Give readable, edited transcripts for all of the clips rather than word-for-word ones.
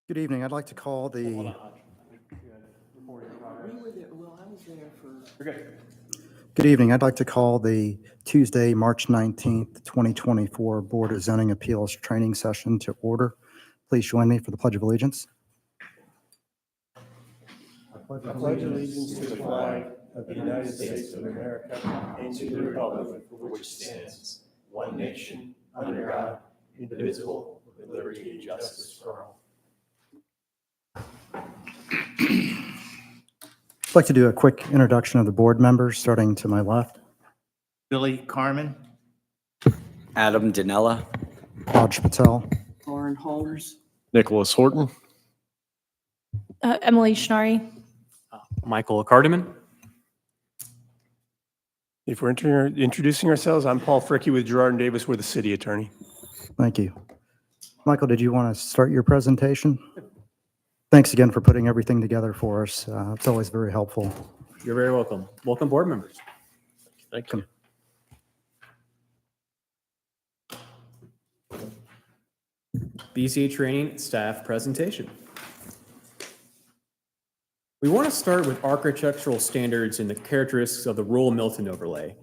Good evening. I'd like to call Hold the on, Hodge. Recording in progress. We were there, well, I was there for, You're good. Good evening. I'd like to call the Tuesday, March 19th, 2024 Board of Zoning Appeals training session to order. Please join me for the Pledge of Allegiance. I pledge allegiance to the flag of the United States of America and to the republic for which it stands, one nation, under God, indivisible, with liberty and justice for all. I'd like to do a quick introduction of the board members, starting to my left. Billy Carmen, Adam Danella. Hodge Patel, Lauren Holmes. Nicholas Horton. Emily Schnari. Michael Cardamon. If we're introducing ourselves, I'm Paul Fricky with Gerard and Davis. We're the city attorney. thank you. Michael, did you want to start your presentation? Thanks again for putting everything together for us. It's always very helpful. You're very welcome. Welcome, board members. Thank you. BZA training staff presentation. We want to start with architectural standards and the characteristics of the rural Milton overlay.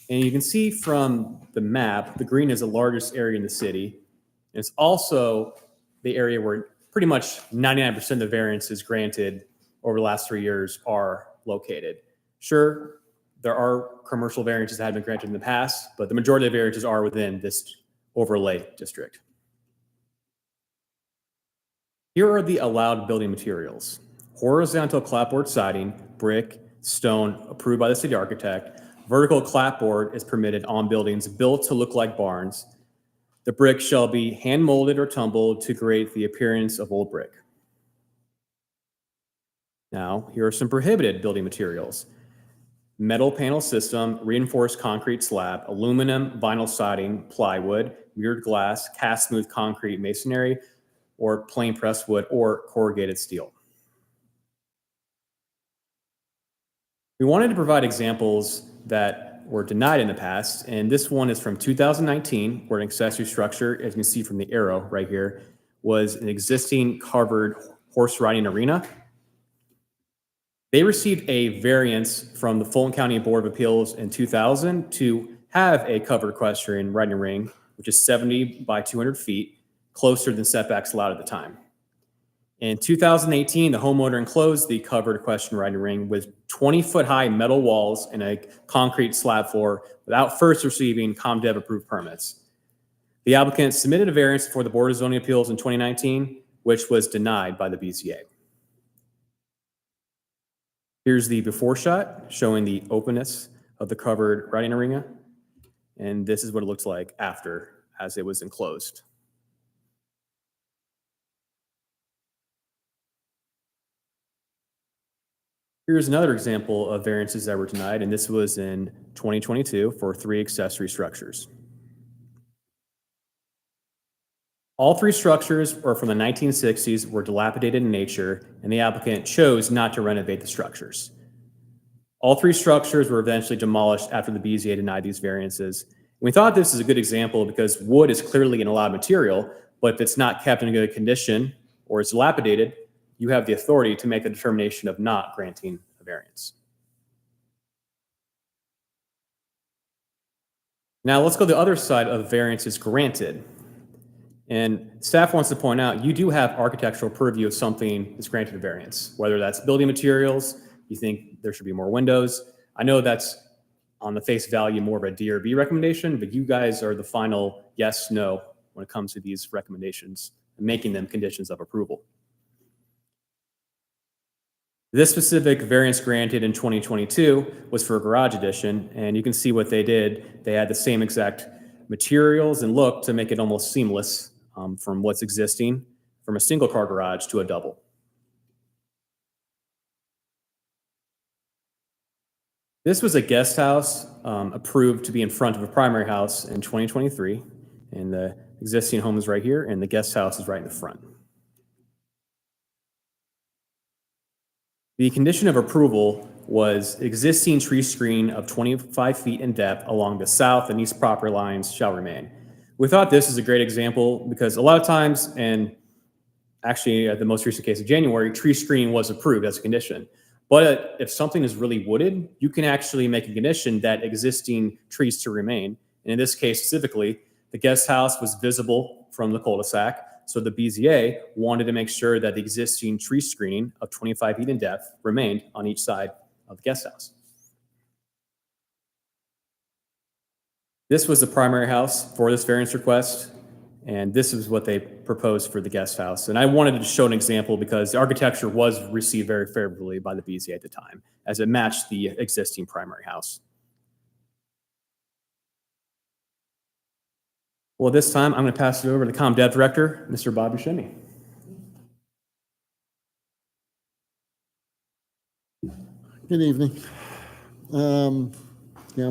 And you can see from the map, the green is the largest area in the city. And it's also the area where pretty much 99% of the variances granted over the last 3 years are located. Sure, there are commercial variances that have been granted in the past, but the majority of the variances are within this overlay district. Here are the allowed building materials. Horizontal clapboard siding, brick, stone, approved by the city architect. Vertical clapboard is permitted on buildings built to look like barns. The brick shall be hand molded or tumbled to create the appearance of old brick. Now, here are some prohibited building materials. Metal panel system, reinforced concrete slab, aluminum, vinyl siding, plywood, mirrored glass, cast smooth concrete masonry, or plain pressed wood or corrugated steel. We wanted to provide examples that were denied in the past, and this one is from 2019, where an accessory structure, as you can see from the arrow right here, was an existing covered horse riding arena. They received a variance from the Fulton County Board of Appeals in 2000 to have a covered equestrian riding ring, which is 70 by 200 feet, closer than setbacks allowed at the time. In 2018, the homeowner enclosed the covered equestrian riding ring with 20-foot high metal walls and a concrete slab floor without first receiving ComDev approved permits. The applicant submitted a variance for the Board of Zoning Appeals in 2019, which was denied by the BZA. Here's the before shot showing the openness of the covered riding arena. And this is what it looks like after, as it was enclosed. Here's another example of variances that were denied, and this was in 2022 for 3 accessory structures. All 3 structures are from the 1960s, were dilapidated in nature, and the applicant chose not to renovate the structures. All 3 structures were eventually demolished after the BZA denied these variances. We thought this is a good example because wood is clearly an allowed material, but if it's not kept in good condition or is dilapidated, you have the authority to make the determination of not granting a variance. Now let's go to the other side of variances granted. And staff wants to point out, you do have architectural purview if something is granted a variance, whether that's building materials, you think there should be more windows. I know that's on the face value more of a DRB recommendation, but you guys are the final yes, no when it comes to these recommendations and making them conditions of approval. This specific variance granted in 2022 was for a garage addition, and you can see what they did. They had the same exact materials and look to make it almost seamless from what's existing from a single car garage to a double. This was a guest house approved to be in front of a primary house in 2023, and the existing home is right here, and the guest house is right in the front. The condition of approval was existing tree screen of 25 feet in depth along the south and east property lines shall remain. We thought this is a great example because a lot of times, and actually, at the most recent case of January, tree screening was approved as a condition. But if something is really wooded, you can actually make a condition that existing trees to remain. And in this case specifically, the guest house was visible from the cul-de-sac. So the BZA wanted to make sure that the existing tree screening of 25 feet in depth remained on each side of the guest house. This was the primary house for this variance request, and this is what they proposed for the guest house. And I wanted to show an example because the architecture was received very favorably by the BZA at the time, as it matched the existing primary house. Well, this time I'm going to pass it over to the ComDev Director, Mr. Bob Buscemi. Good evening. I'm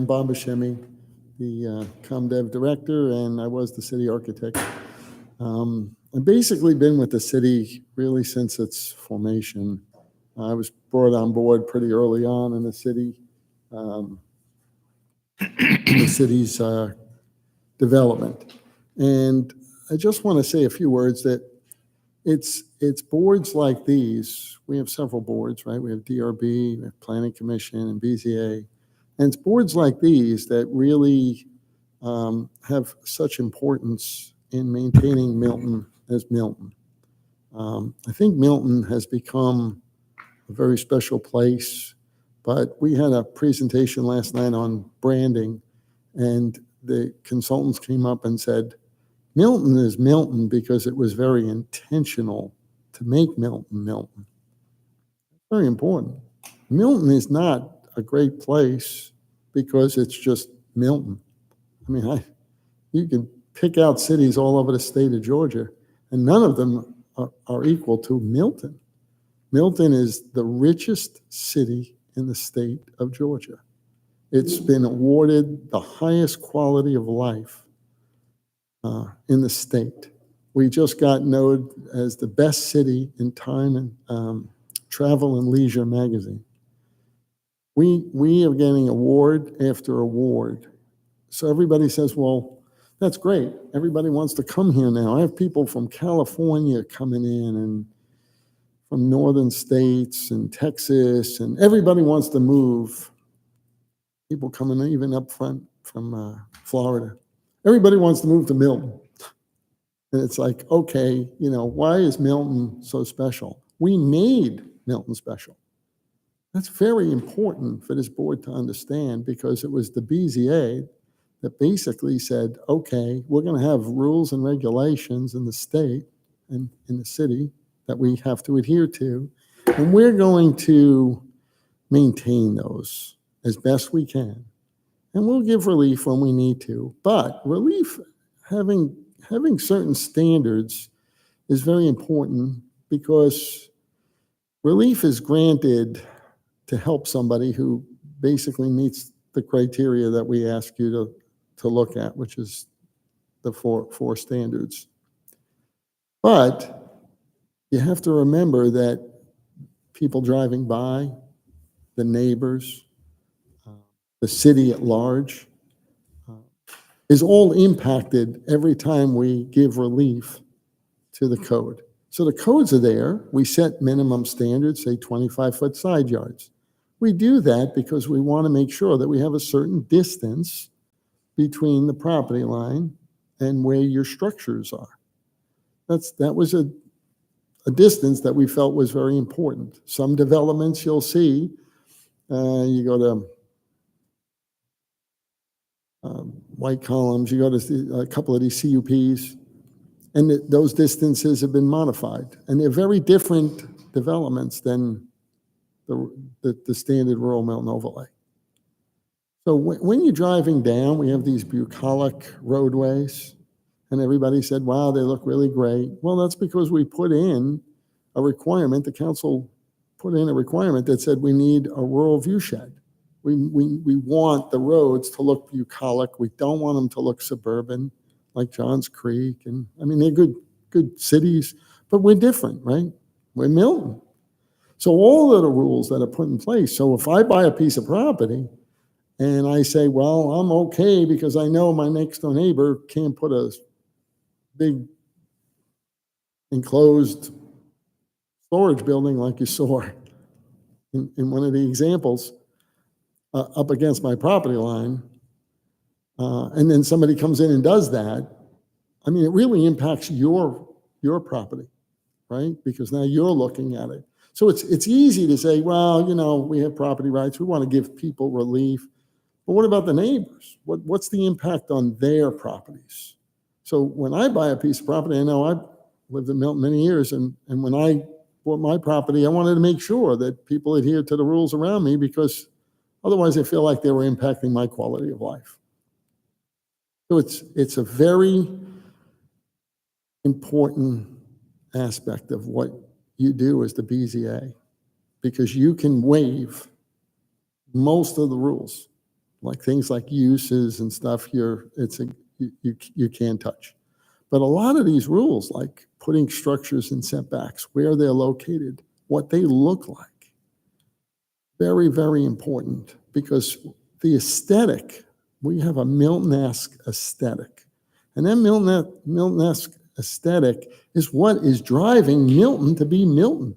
Bob Buscemi, the ComDev Director, and I was the city architect. I've basically been with the city really since its formation. I was brought on board pretty early on in the city, the city's development. And I just want to say a few words that it's boards like these. We have several boards, right? We have DRB, we have Planning Commission, and BZA. And it's boards like these that really have such importance in maintaining Milton as Milton. I think Milton has become a very special place, but we had a presentation last night on branding, and the consultants came up and said, Milton is Milton because it was very intentional to make Milton Milton. Very important. Milton is not a great place because it's just Milton. I mean, you can pick out cities all over the state of Georgia, and none of them are equal to Milton. Milton is the richest city in the state of Georgia. It's been awarded the highest quality of life in the state. We just got noted as the best city in Time and Travel and Leisure magazine. We are getting award after award. So everybody says, well, that's great. Everybody wants to come here now. I have people from California coming in and from northern states and Texas, and everybody wants to move. People coming in even up front from Florida. Everybody wants to move to Milton. And it's like, okay, why is Milton so special? We made Milton special. That's very important for this board to understand because it was the BZA that basically said, okay, we're going to have rules and regulations in the state and in the city that we have to adhere to, and we're going to maintain those as best we can. And we'll give relief when we need to. But relief, having certain standards is very important because relief is granted to help somebody who basically meets the criteria that we ask you to look at, which is the four standards. But you have to remember that people driving by, the neighbors, the city at large, is all impacted every time we give relief to the code. So the codes are there. We set minimum standards, say 25-foot side yards. We do that because we want to make sure that we have a certain distance between the property line and where your structures are. That was a distance that we felt was very important. Some developments you'll see, you go to White Columns, you go to a couple of these CUPs, and those distances have been modified. And they're very different developments than the standard rural Milton overlay. So when you're driving down, we have these bucolic roadways, and everybody said, wow, they look really great. Well, that's because we put in a requirement, the council put in a requirement that said we need a rural view shed. We want the roads to look bucolic. We don't want them to look suburban like Johns Creek. And I mean, they're good cities, but we're different, right? We're Milton. So all of the rules that are put in place. So if I buy a piece of property and I say, well, I'm okay because I know my next door neighbor can't put a big enclosed storage building like you saw in one of the examples up against my property line, and then somebody comes in and does that, I mean, it really impacts your property, right? Because now you're looking at it. So it's easy to say, well, you know, we have property rights. We want to give people relief. But what about the neighbors? What's the impact on their properties? So when I buy a piece of property, I know I've lived in Milton many years, and when I bought my property, I wanted to make sure that people adhere to the rules around me, because otherwise I feel like they were impacting my quality of life. So it's a very important aspect of what you do as the BZA, because you can waive most of the rules, like things like uses and stuff. You can't touch. But a lot of these rules, like putting structures in setbacks, where they're located, what they look like, very, very important, because the aesthetic, we have a Milton-esque aesthetic. And that Milton-esque aesthetic is what is driving Milton to be Milton.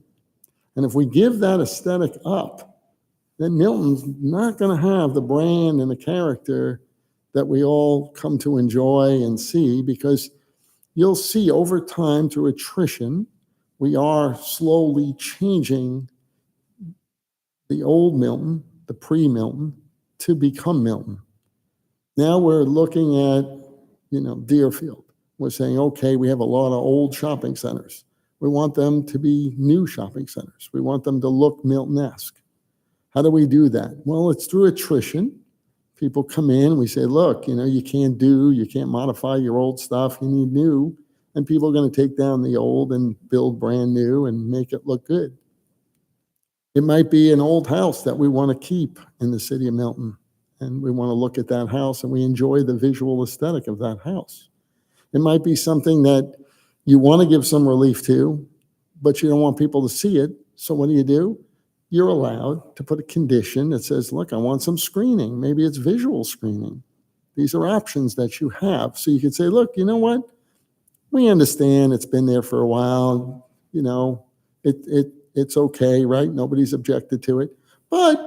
And if we give that aesthetic up, then Milton's not going to have the brand and the character that we all come to enjoy and see, because you'll see over time through attrition, we are slowly changing the old Milton, the pre-Milton, to become Milton. Now we're looking at, you know, Deerfield. We're saying, okay, we have a lot of old shopping centers. We want them to be new shopping centers. We want them to look Milton-esque. How do we do that? Well, it's through attrition. People come in and we say, look, you know, you can't modify your old stuff. You need new. And people are going to take down the old and build brand new and make it look good. It might be an old house that we want to keep in the city of Milton. And we want to look at that house and we enjoy the visual aesthetic of that house. It might be something that you want to give some relief to, but you don't want people to see it. So what do? You're allowed to put a condition that says, look, I want some screening. Maybe it's visual screening. These are options that you have. So you could say, look, you know what? We understand it's been there for a while. You know, it's okay, right? Nobody's objected to it. But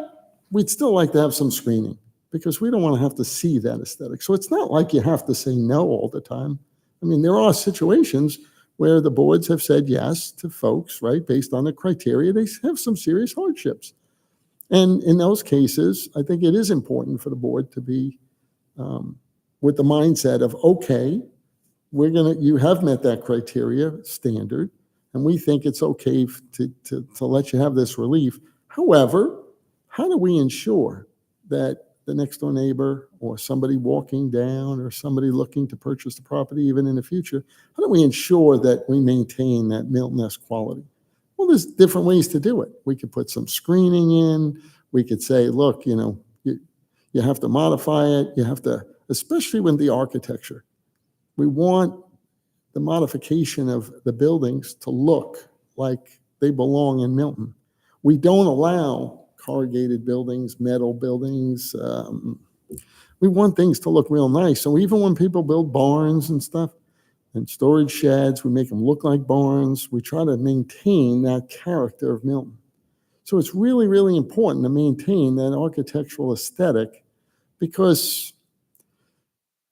we'd still like to have some screening, because we don't want to have to see that aesthetic. So it's not like you have to say no all the time. I mean, there are situations where the boards have said yes to folks, right, based on the criteria. They have some serious hardships. And in those cases, I think it is important for the board to be with the mindset of, okay, you have met that criteria standard, and we think it's okay to let you have this relief. However, how do we ensure that the next door neighbor or somebody walking down or somebody looking to purchase the property even in the future, how do we ensure that we maintain that Milton-esque quality? Well, there's different ways to do it. We could put some screening in. We could say, look, you know, you have to modify it. You have to, especially with the architecture. We want the modification of the buildings to look like they belong in Milton. We don't allow corrugated buildings, metal buildings. We want things to look real nice. So even when people build barns and stuff and storage sheds, we make them look like barns. We try to maintain that character of Milton. So it's really, really important to maintain that architectural aesthetic, because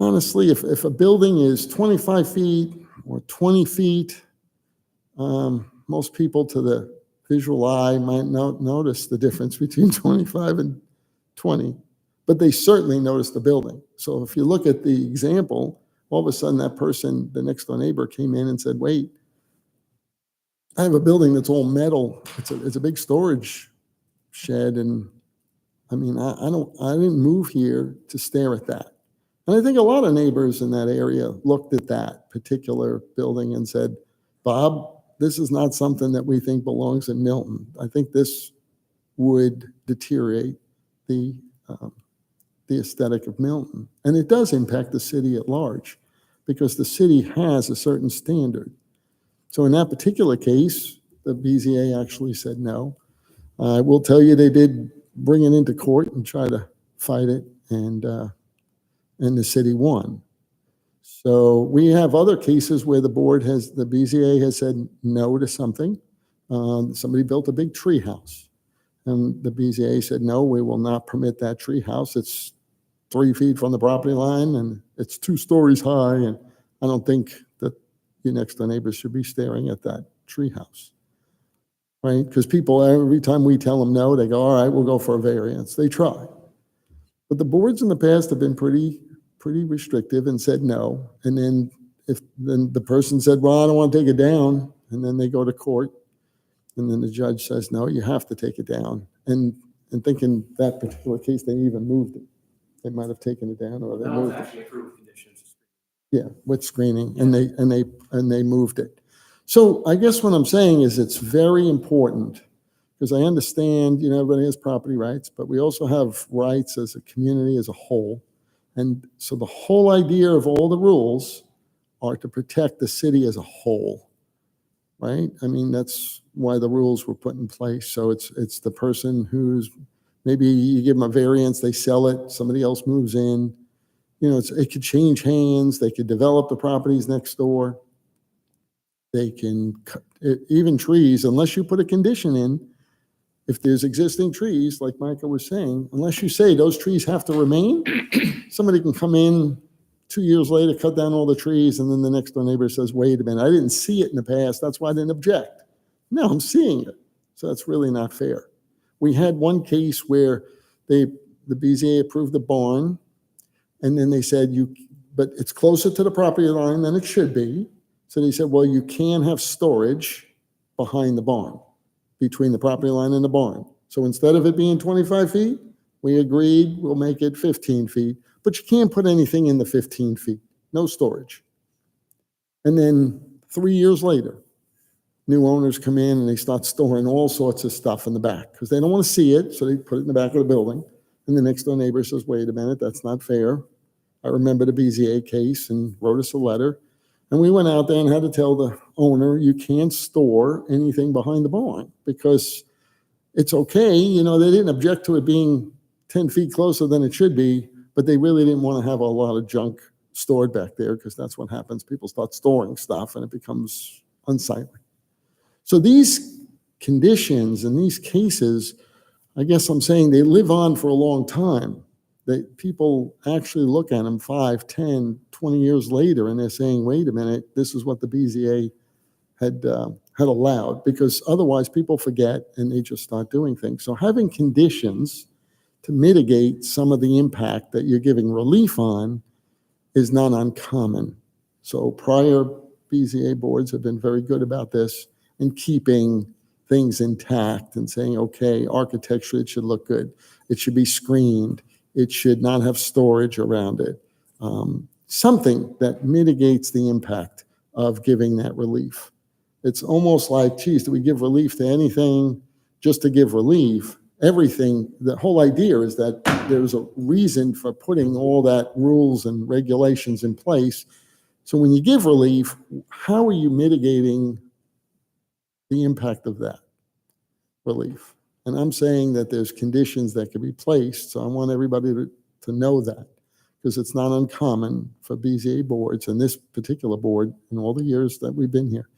honestly, if a building is 25 feet or 20 feet, most people to the visual eye might not notice the difference between 25 and 20, but they certainly notice the building. So if you look at the example, all of a sudden that person, the next door neighbor, came in and said, wait, I have a building that's all metal. It's a big storage shed, and I mean, I didn't move here to stare at that. And I think a lot of neighbors in that area looked at that particular building and said, Bob, this is not something that we think belongs in Milton. I think this would deteriorate the aesthetic of Milton. And it does impact the city at large, because the city has a certain standard. So in that particular case, the BZA actually said no. I will tell you, they did bring it into court and try to fight it, and the city won. So we have other cases where the BZA has said no to something, Somebody built a big tree house. And the BZA said, no, we will not permit that tree house. It's 3 feet from the property line and it's 2 stories high. And I don't think that your next door neighbors should be staring at that tree house. Right? Because people, every time we tell them no, they go, all right, we'll go for a variance. They try. But the boards in the past have been pretty restrictive and said no. And then then the person said, well, I don't want to take it down. And then they go to court. And then the judge says, no, you have to take it down. And thinking that particular case, they even moved it. They might have taken it down or they moved it. Actually approved conditions. Yeah, with screening, and they moved it. So I guess what I'm saying is it's very important, because I understand, everybody has property rights, but we also have rights as a community as a whole. And so the whole idea of all the rules are to protect the city as a whole, right? I mean, that's why the rules were put in place. So it's the person who's, maybe you give them a variance, they sell it, somebody else moves in. It could change hands. They could develop the properties next door. They can cut, even trees, unless you put a condition in, if there's existing trees, like Michael was saying, unless you say those trees have to remain, somebody can come in 2 years later, cut down all the trees, and then the next door neighbor says, wait a minute, I didn't see it in the past, that's why I didn't object. Now I'm seeing it. So that's really not fair. We had one case where the BZA approved the barn, and then they said, but it's closer to the property line than it should be. So they said, well, you can have storage behind the barn, between the property line and the barn. So instead of it being 25 feet, we agreed we'll make it 15 feet, but you can't put anything in the 15 feet, no storage. And then 3 years later, new owners come in and they start storing all sorts of stuff in the back because they don't want to see it. So they put it in the back of the building. And the next door neighbor says, wait a minute, that's not fair. I remember the BZA case and wrote us a letter. And we went out there and had to tell the owner, you can't store anything behind the barn because it's okay. They didn't object to it being 10 feet closer than it should be, but they really didn't want to have a lot of junk stored back there because that's what happens. People start storing stuff and it becomes unsightly. So these conditions and these cases, I guess I'm saying they live on for a long time. People actually look at them 5, 10, 20 years later, and they're saying, wait a minute, this is what the BZA had allowed, because otherwise people forget and they just start doing things. So having conditions to mitigate some of the impact that you're giving relief on is not uncommon. So prior BZA boards have been very good about this and keeping things intact and saying, okay, architecturally it should look good. It should be screened. It should not have storage around it. Something that mitigates the impact of giving that relief. It's almost like, geez, do we give relief to anything just to give relief? Everything, the whole idea is that there's a reason for putting all that rules and regulations in place. So when you give relief, how are you mitigating the impact of that relief? And I'm saying that there's conditions that can be placed. So I want everybody to know that, because it's not uncommon for BZA boards, and this particular board in all the years that we've been here,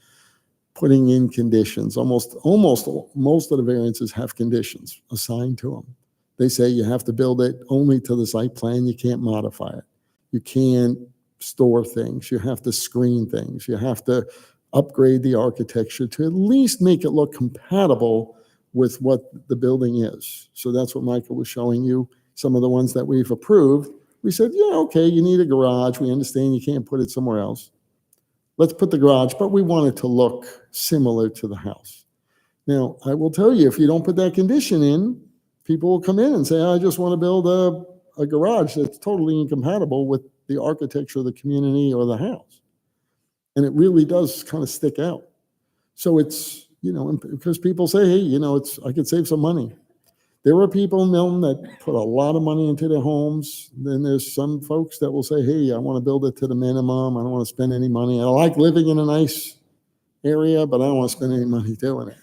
putting in conditions. Almost most of the variances have conditions assigned to them. They say you have to build it only to the site plan. You can't modify it. You can't store things. You have to screen things. You have to upgrade the architecture to at least make it look compatible with what the building is. So that's what Michael was showing you. Some of the ones that we've approved, we said, yeah, okay, you need a garage. We understand you can't put it somewhere else. Let's put the garage, but we want it to look similar to the house. Now, I will tell you, if you don't put that condition in, people will come in and say, I just want to build a garage that's totally incompatible with the architecture of the community or the house. And it really does kind of stick out. So it's, because people say, hey, I could save some money. There are people in Milton that put a lot of money into their homes. Then there's some folks that will say, hey, I want to build it to the minimum. I don't want to spend any money. I like living in a nice area, but I don't want to spend any money doing it.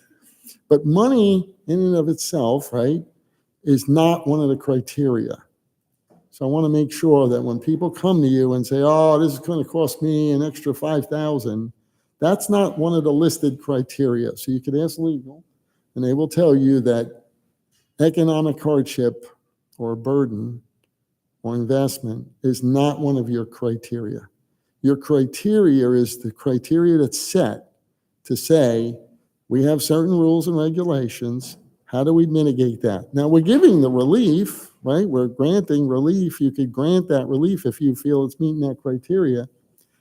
But money in and of itself, right, is not one of the criteria. So I want to make sure that when people come to you and say, oh, this is going to cost me an extra $5,000, That's not one of the listed criteria. So you could ask legal, and they will tell you that economic hardship or burden or investment is not one of your criteria. Your criteria is the criteria that's set to say, we have certain rules and regulations. How do we mitigate that? Now, we're giving the relief, right? We're granting relief. You could grant that relief if you feel it's meeting that criteria.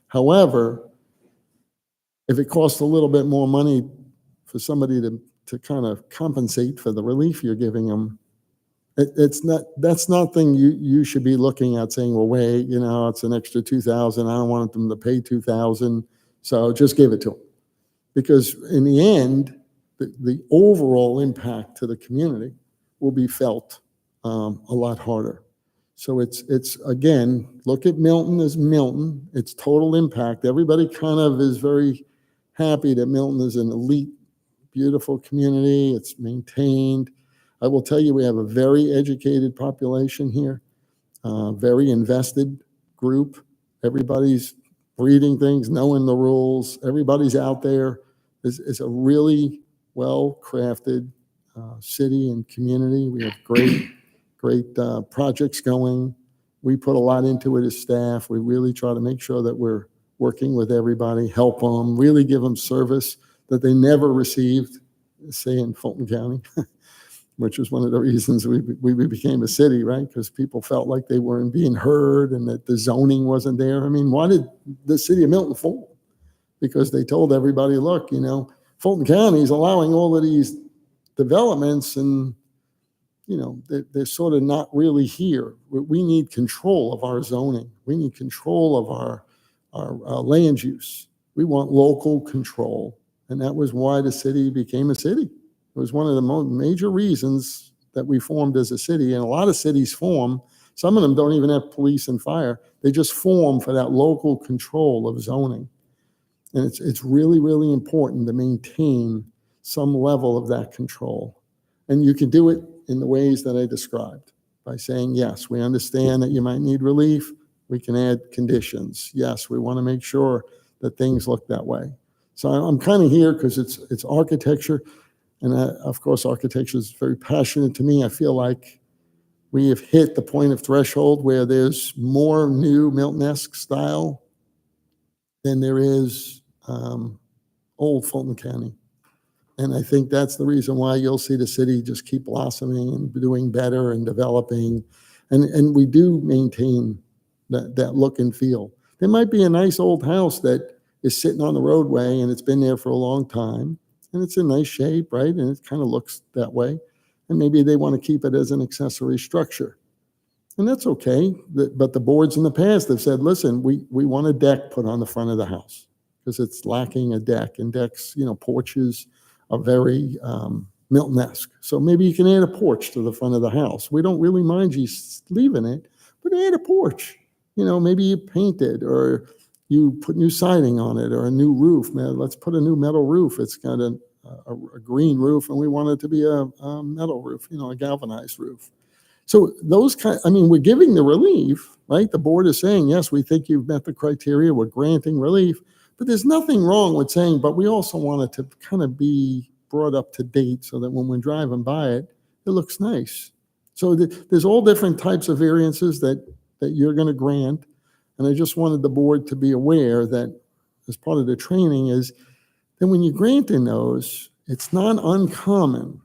However, if it costs a little bit more money for somebody to kind of compensate for the relief you're giving them, that's nothing you should be looking at saying, well, wait, it's an extra $2,000. I don't want them to pay $2,000. So just give it to them. Because in the end, the overall impact to the community will be felt a lot harder. So it's again, look at Milton as Milton. It's total impact. Everybody kind of is very happy that Milton is an elite, beautiful community. It's maintained. I will tell you, we have a very educated population here, very invested group. Everybody's reading things, knowing the rules. Everybody's out there. It's a really well-crafted city and community. We have great projects going. We put a lot into it as staff. We really try to make sure that we're working with everybody, help them, really give them service that they never received, say in Fulton County, which was one of the reasons we became a city, right? Because people felt like they weren't being heard and that the zoning wasn't there. I mean, why did the city of Milton fall? Because they told everybody, look, Fulton County is allowing all of these developments and, they're sort of not really here. We need control of our zoning. We need control of our land use. We want local control. And that was why the city became a city. It was one of the major reasons that we formed as a city. And a lot of cities form. Some of them don't even have police and fire. They just form for that local control of zoning. And it's really, really important to maintain some level of that control. And you can do it in the ways that I described by saying, yes, we understand that you might need relief. We can add conditions. Yes, we want to make sure that things look that way. So I'm kind of here because it's architecture. And of course, architecture is very passionate to me. I feel like we have hit the point of threshold where there's more new Milton-esque style than there is old Fulton County. And I think that's the reason why you'll see the city just keep blossoming and doing better and developing. And we do maintain that look and feel. There might be a nice old house that is sitting on the roadway and it's been there for a long time and it's in nice shape, right? And it kind of looks that way. And maybe they want to keep it as an accessory structure. And that's okay. But the boards in the past have said, listen, we want a deck put on the front of the house because it's lacking a deck. And decks, porches are very Milton-esque. So maybe you can add a porch to the front of the house. We don't really mind you leaving it, but add a porch. Maybe you paint it or you put new siding on it or a new roof. Man, let's put a new metal roof. It's got a green roof and we want it to be a metal roof, a galvanized roof. So we're giving the relief, right? The board is saying, yes, we think you've met the criteria. We're granting relief. But there's nothing wrong with saying, but we also want it to kind of be brought up to date so that when we're driving by it, it looks nice. So there's all different types of variances that you're going to grant. And I just wanted the board to be aware that as part of the training is that when you're granting those, it's not uncommon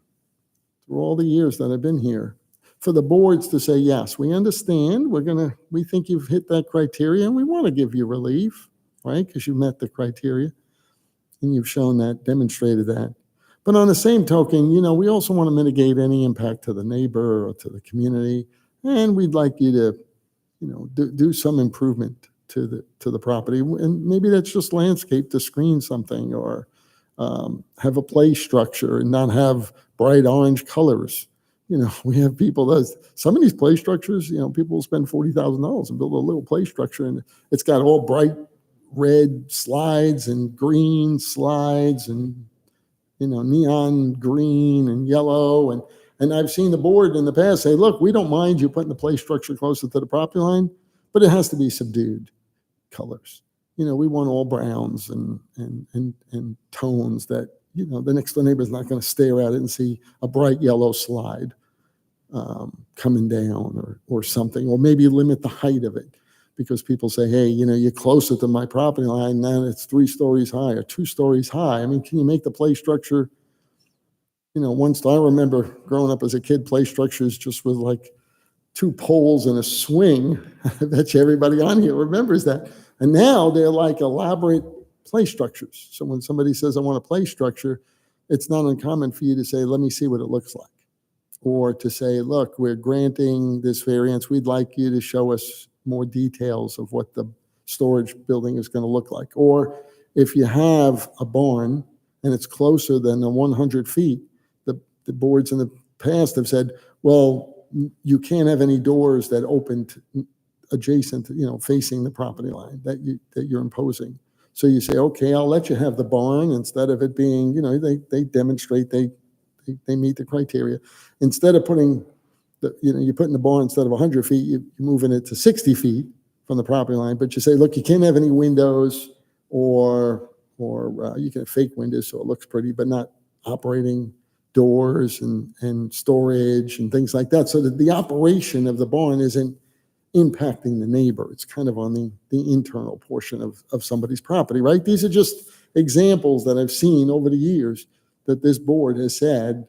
through all the years that I've been here for the boards to say, yes, we understand. We think you've hit that criteria and we want to give you relief, right? Because you met the criteria and you've shown that, demonstrated that. But on the same token, we also want to mitigate any impact to the neighbor or to the community. And we'd like you to, do some improvement to the property. And maybe that's just landscape to screen something or have a play structure and not have bright orange colors. We have people some of these play structures, people will spend $40,000 and build a little play structure and it's got all bright red slides and green slides and, neon green and yellow. And I've seen the board in the past say, look, we don't mind you putting the play structure closer to the property line, but it has to be subdued colors. we want all browns and tones that, the next door neighbor is not going to stare at it and see a bright yellow slide coming down or something, or maybe limit the height of it because people say, hey, you're closer to my property line, now it's 3 stories high or 2 stories high. I mean, can you make the play structure, once I remember growing up as a kid, play structures just with like 2 poles and a swing. I bet you everybody on here remembers that. And now they're like elaborate play structures. So when somebody says, I want a play structure, it's not uncommon for you to say, let me see what it looks like. Or to say, look, we're granting this variance. We'd like you to show us more details of what the storage building is going to look like. Or if you have a barn and it's closer than the 100 feet, the boards in the past have said, well, you can't have any doors that open adjacent, facing the property line that you're imposing. So you say, okay, I'll let you have the barn instead of it being, they demonstrate they meet the criteria. Instead of putting you're putting the barn instead of 100 feet, you're moving it to 60 feet from the property line. But you say, look, you can't have any windows or you can have fake windows so it looks pretty, but not operating doors and storage and things like that. So that the operation of the barn isn't impacting the neighbor. It's kind of on the internal portion of somebody's property, right? These are just examples that I've seen over the years that this board has said,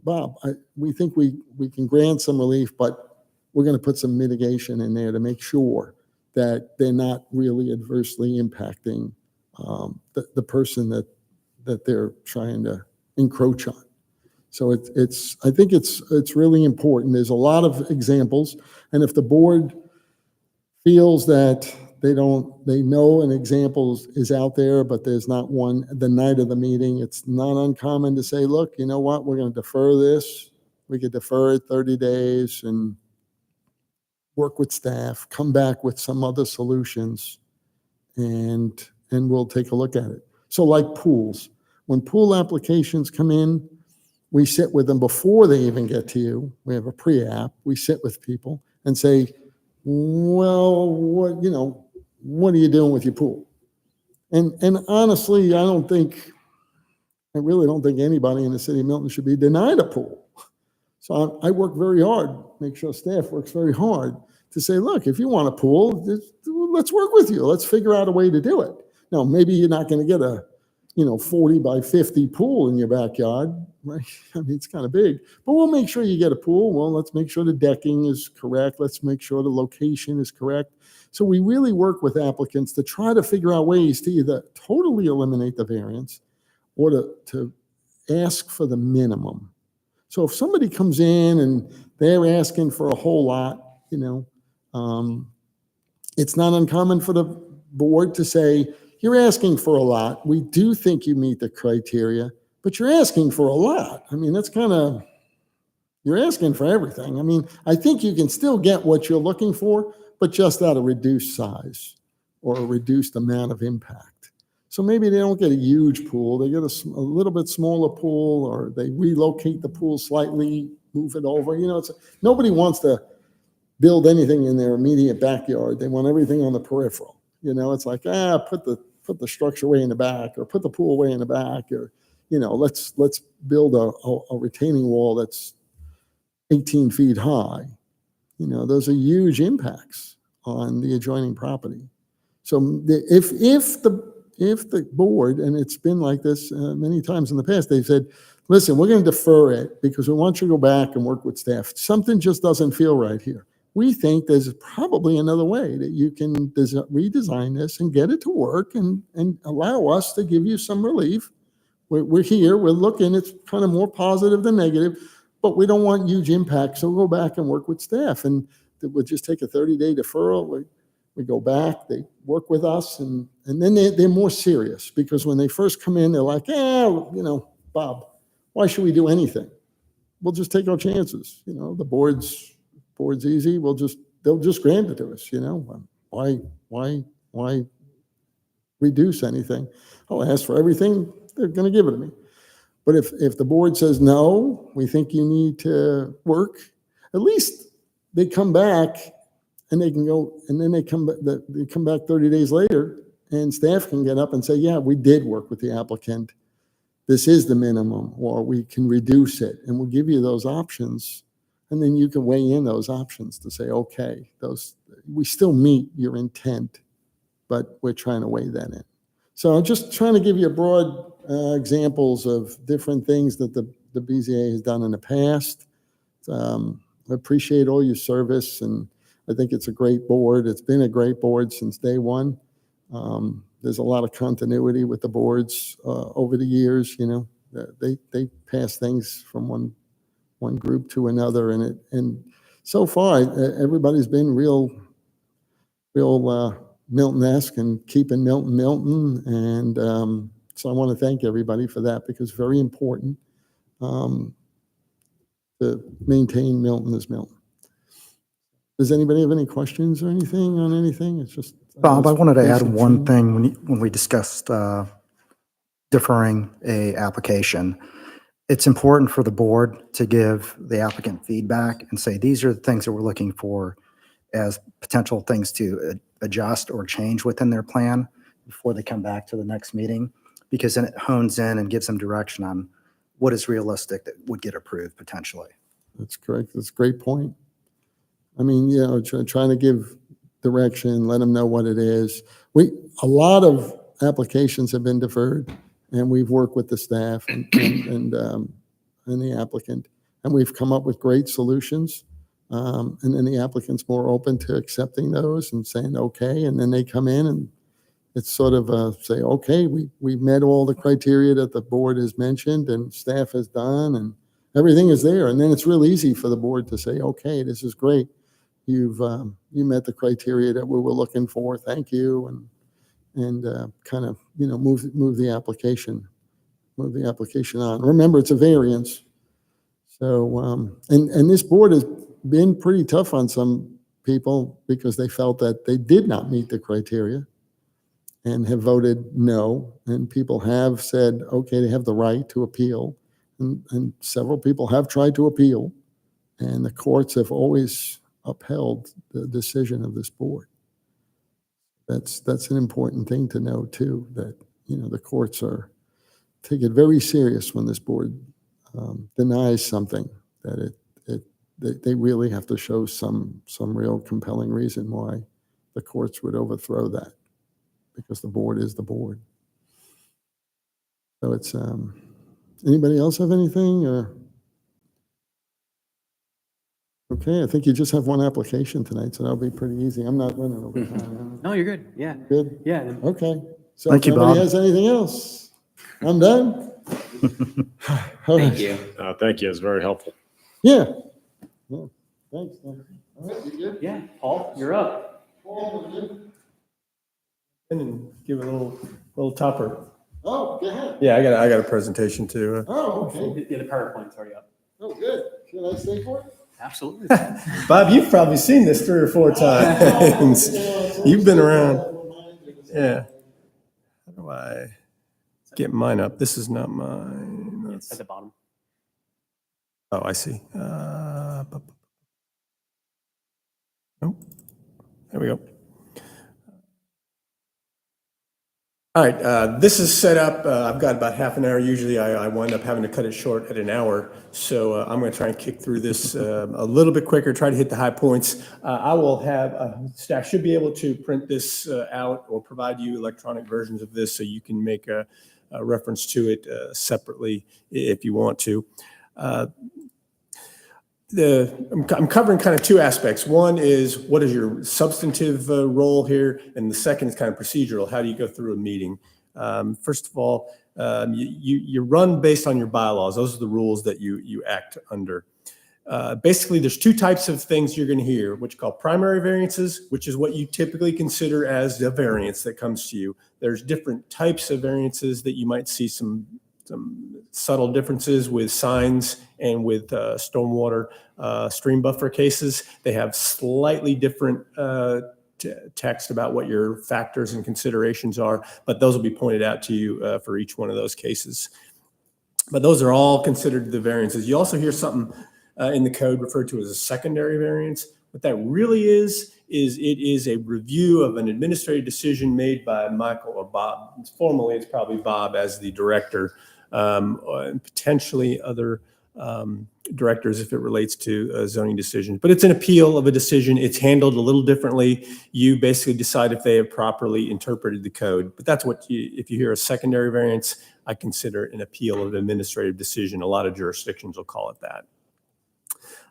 Bob, we think we can grant some relief, but we're going to put some mitigation in there to make sure that they're not really adversely impacting the person that they're trying to encroach on. So I think it's really important. There's a lot of examples, and if the board feels that they know an example is out there, but there's not one the night of the meeting, it's not uncommon to say, look, you know what, we're going to defer this. We could defer it 30 days and work with staff, come back with some other solutions, and we'll take a look at it. So like pools, when pool applications come in, we sit with them before they even get to you. We have a pre-app. We sit with people and say, well, what are you doing with your pool? And honestly, I really don't think anybody in the city of Milton should be denied a pool. So I work very hard, make sure staff works very hard to say, look, if you want a pool, let's work with you. Let's figure out a way to do it. Now, maybe you're not going to get a 40 by 50 pool in your backyard, right? I mean, it's kind of big, but we'll make sure you get a pool. Well, let's make sure the decking is correct. Let's make sure the location is correct. So we really work with applicants to try to figure out ways to either totally eliminate the variance or to ask for the minimum. So if somebody comes in and they're asking for a whole lot, it's not uncommon for the board to say, you're asking for a lot. We do think you meet the criteria, but you're asking for a lot. I mean, that's you're asking for everything. I mean, I think you can still get what you're looking for, but just at a reduced size or a reduced amount of impact. So maybe they don't get a huge pool. They get a little bit smaller pool, or they relocate the pool slightly, move it over. Nobody wants to build anything in their immediate backyard. They want everything on the peripheral. It's like, put the structure way in the back, or put the pool way in the back, or, let's build a retaining wall that's 18 feet high. Those are huge impacts on the adjoining property. So if the board, and it's been like this many times in the past, they've said, listen, we're going to defer it because we want you to go back and work with staff. Something just doesn't feel right here. We think there's probably another way that you can redesign this and get it to work and allow us to give you some relief. We're here, we're looking, it's kind of more positive than negative, but we don't want huge impact. So we'll go back and work with staff, and we'll just take a 30-day deferral. We go back, they work with us, and then they're more serious, because when they first come in, they're like, Bob, why should we do anything? We'll just take our chances. The board's easy. They'll just grant it to us. Why reduce anything? I'll ask for everything. They're going to give it to me. But if the board says, no, we think you need to work, at least they come back and they can go, and then they come back 30 days later, and staff can get up and say, yeah, we did work with the applicant. This is the minimum, or we can reduce it, and we'll give you those options. And then you can weigh in those options to say, okay, we still meet your intent, but we're trying to weigh that in. So I'm just trying to give you broad examples of different things that the BZA has done in the past. I appreciate all your service, and I think it's a great board. It's been a great board since day one. There's a lot of continuity with the boards over the years. They pass things from one group to another, and so far everybody's been real Milton-esque and keeping Milton. And so I want to thank everybody for that, because it's very important to maintain Milton as Milton. Does anybody have any questions or anything on anything? It's just Bob, I wanted to add basic one training. thing when we discussed deferring a application. It's important for the board to give the applicant feedback and say, these are the things that we're looking for as potential things to adjust or change within their plan before they come back to the next meeting, because then it hones in and gives them direction on what is realistic that would get approved potentially. That's correct. That's a great point. I mean, trying to give direction, let them know what it is. A lot of applications have been deferred, and we've worked with the staff and the applicant, and we've come up with great solutions. And then the applicant's more open to accepting those and saying, okay, and then they come in and it's sort of say, okay, we've met all the criteria that the board has mentioned and staff has done, and everything is there. And then it's real easy for the board to say, okay, this is great. You met the criteria that we were looking for. Thank you. And kind of, move the application on. Remember, it's a variance. So, and this board has been pretty tough on some people because they felt that they did not meet the criteria and have voted no. And people have said, okay, they have the right to appeal. And several people have tried to appeal, and the courts have always upheld the decision of this board. That's an important thing to know too, that, the courts take it very serious when this board denies something, that they really have to show some real compelling reason why the courts would overthrow that, because the board is the board. So it's, anybody else have anything? Or okay, I think you just have one application tonight, so that'll be pretty easy. I'm not running over time. No, you're good. Yeah. Good? Yeah. Okay. So Thank if you, nobody Bob. has anything else, I'm done. Thank you. Thank you. It's very helpful. Yeah. Thanks. All right, you good? Yeah. Paul, you're up. Paul, you good? And give a little topper. Oh, go ahead. Yeah, I got a presentation too. Oh, okay. Yeah, the PowerPoint's already up. Oh, good. Should I stay for it? Absolutely. Bob, you've probably seen this 3 or 4 times. You've been around. Yeah. How do I get mine up? This is not mine. It's at the bottom. Oh, I see. Nope. There we go. All right, this is set up. I've got about half an hour. Usually I wind up having to cut it short at an hour. So I'm going to try and kick through this a little bit quicker, try to hit the high points. I will have, staff should be able to print this out or provide you electronic versions of this so you can make a reference to it separately if you want to. I'm covering kind of 2 aspects. One is, what is your substantive role here? And the second is kind of procedural. How do you go through a meeting? First of all, you run based on your bylaws. Those are the rules that you act under. Basically, there's 2 types of things you're going to hear, which are called primary variances, which is what you typically consider as the variance that comes to you. There's different types of variances that you might see some subtle differences with signs and with stormwater stream buffer cases. They have slightly different text about what your factors and considerations are, but those will be pointed out to you for each one of those cases. But those are all considered the variances. You also hear something in the code referred to as a secondary variance. What that really is is it is a review of an administrative decision made by Michael or Bob. Formally, it's probably Bob as the director, and potentially other directors if it relates to zoning decisions. But it's an appeal of a decision. It's handled a little differently. You basically decide if they have properly interpreted the code. But that's what if you hear a secondary variance, I consider an appeal of an administrative decision. A lot of jurisdictions will call it that.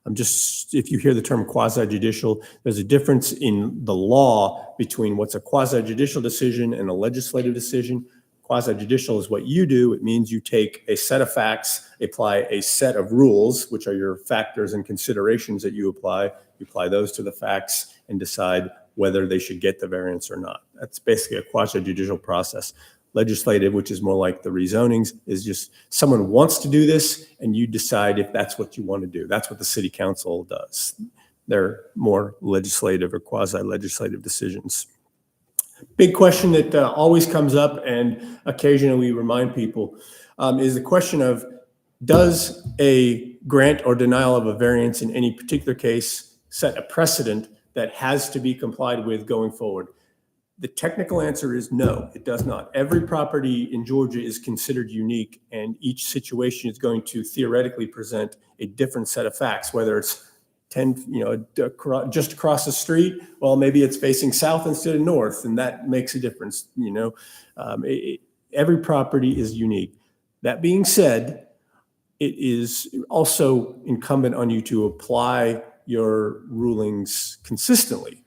If you hear the term quasi-judicial, there's a difference in the law between what's a quasi-judicial decision and a legislative decision. Quasi-judicial is what you do. It means you take a set of facts, apply a set of rules, which are your factors and considerations that you apply those to the facts and decide whether they should get the variance or not. That's basically a quasi-judicial process. Legislative, which is more like the rezonings, is just someone wants to do this and you decide if that's what you want to do. That's what the city council does. They're more legislative or quasi-legislative decisions. Big question that always comes up and occasionally we remind people is the question of, does a grant or denial of a variance in any particular case set a precedent that has to be complied with going forward? The technical answer is no, it does not. Every property in Georgia is considered unique, and each situation is going to theoretically present a different set of facts, whether it's 10, just across the street, well, maybe it's facing south instead of north, and that makes a difference. Every property is unique. That being said, it is also incumbent on you to apply your rulings consistently.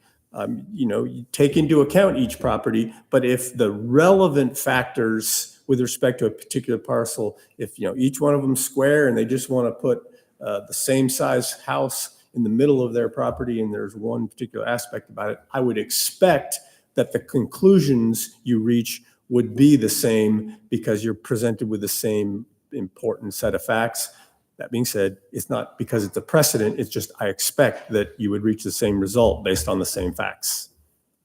You take into account each property, but if the relevant factors with respect to a particular parcel, if each one of them square and they just want to put the same size house in the middle of their property and there's one particular aspect about it, I would expect that the conclusions you reach would be the same because you're presented with the same important set of facts. That being said, it's not because it's a precedent, it's just I expect that you would reach the same result based on the same facts.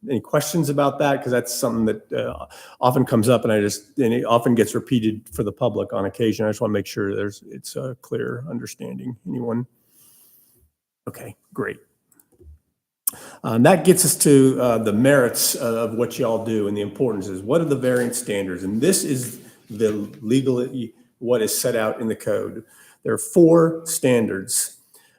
Any questions about that? Because that's something that often comes up and it often gets repeated for the public on occasion. I just want to make sure it's a clear understanding. Anyone? Okay, great. That gets us to the merits of what y'all do, and the importance is, what are the variance standards? And this is the legally what is set out in the code. There are 4 standards.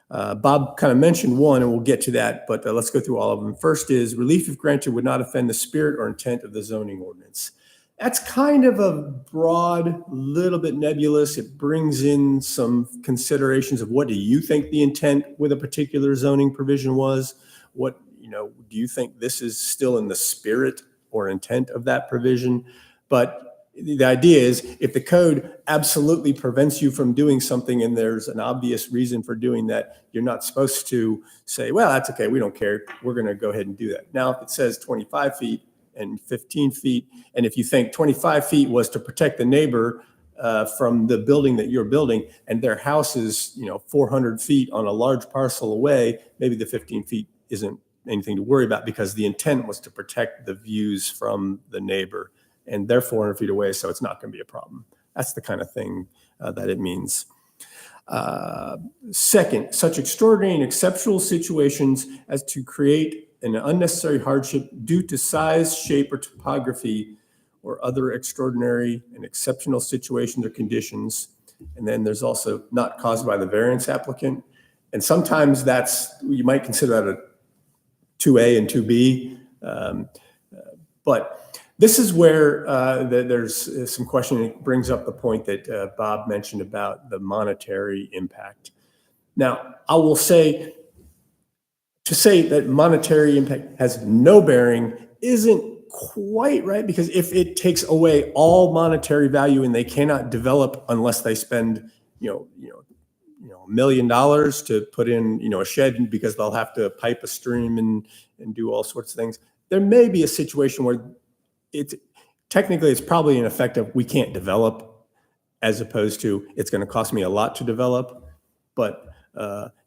Bob kind of mentioned one, and we'll get to that, but let's go through all of them. First is, relief if granted would not offend the spirit or intent of the zoning ordinance. That's kind of a broad, little bit nebulous. It brings in some considerations of what do you think the intent with a particular zoning provision was? What, do you think this is still in the spirit or intent of that provision? But the idea is, if the code absolutely prevents you from doing something and there's an obvious reason for doing that, you're not supposed to say, well, that's okay, we don't care, we're going to go ahead and do that. Now, if it says 25 feet and 15 feet, and if you think 25 feet was to protect the neighbor from the building that you're building, and their house is 400 feet on a large parcel away, maybe the 15 feet isn't anything to worry about because the intent was to protect the views from the neighbor. And they're 400 feet away, so it's not going to be a problem. That's the kind of thing that it means. Second, such extraordinary and exceptional situations as to create an unnecessary hardship due to size, shape, or topography, or other extraordinary and exceptional situations or conditions. And then there's also not caused by the variance applicant. And sometimes you might consider that a 2A and 2B. But this is where there's some question. It brings up the point that Bob mentioned about the monetary impact. Now, I will say, to say that monetary impact has no bearing isn't quite right, because if it takes away all monetary value and they cannot develop unless they spend, $1 million to put in, a shed because they'll have to pipe a stream and do all sorts of things, there may be a situation where it's probably an effect of we can't develop, as opposed to it's going to cost me a lot to develop. But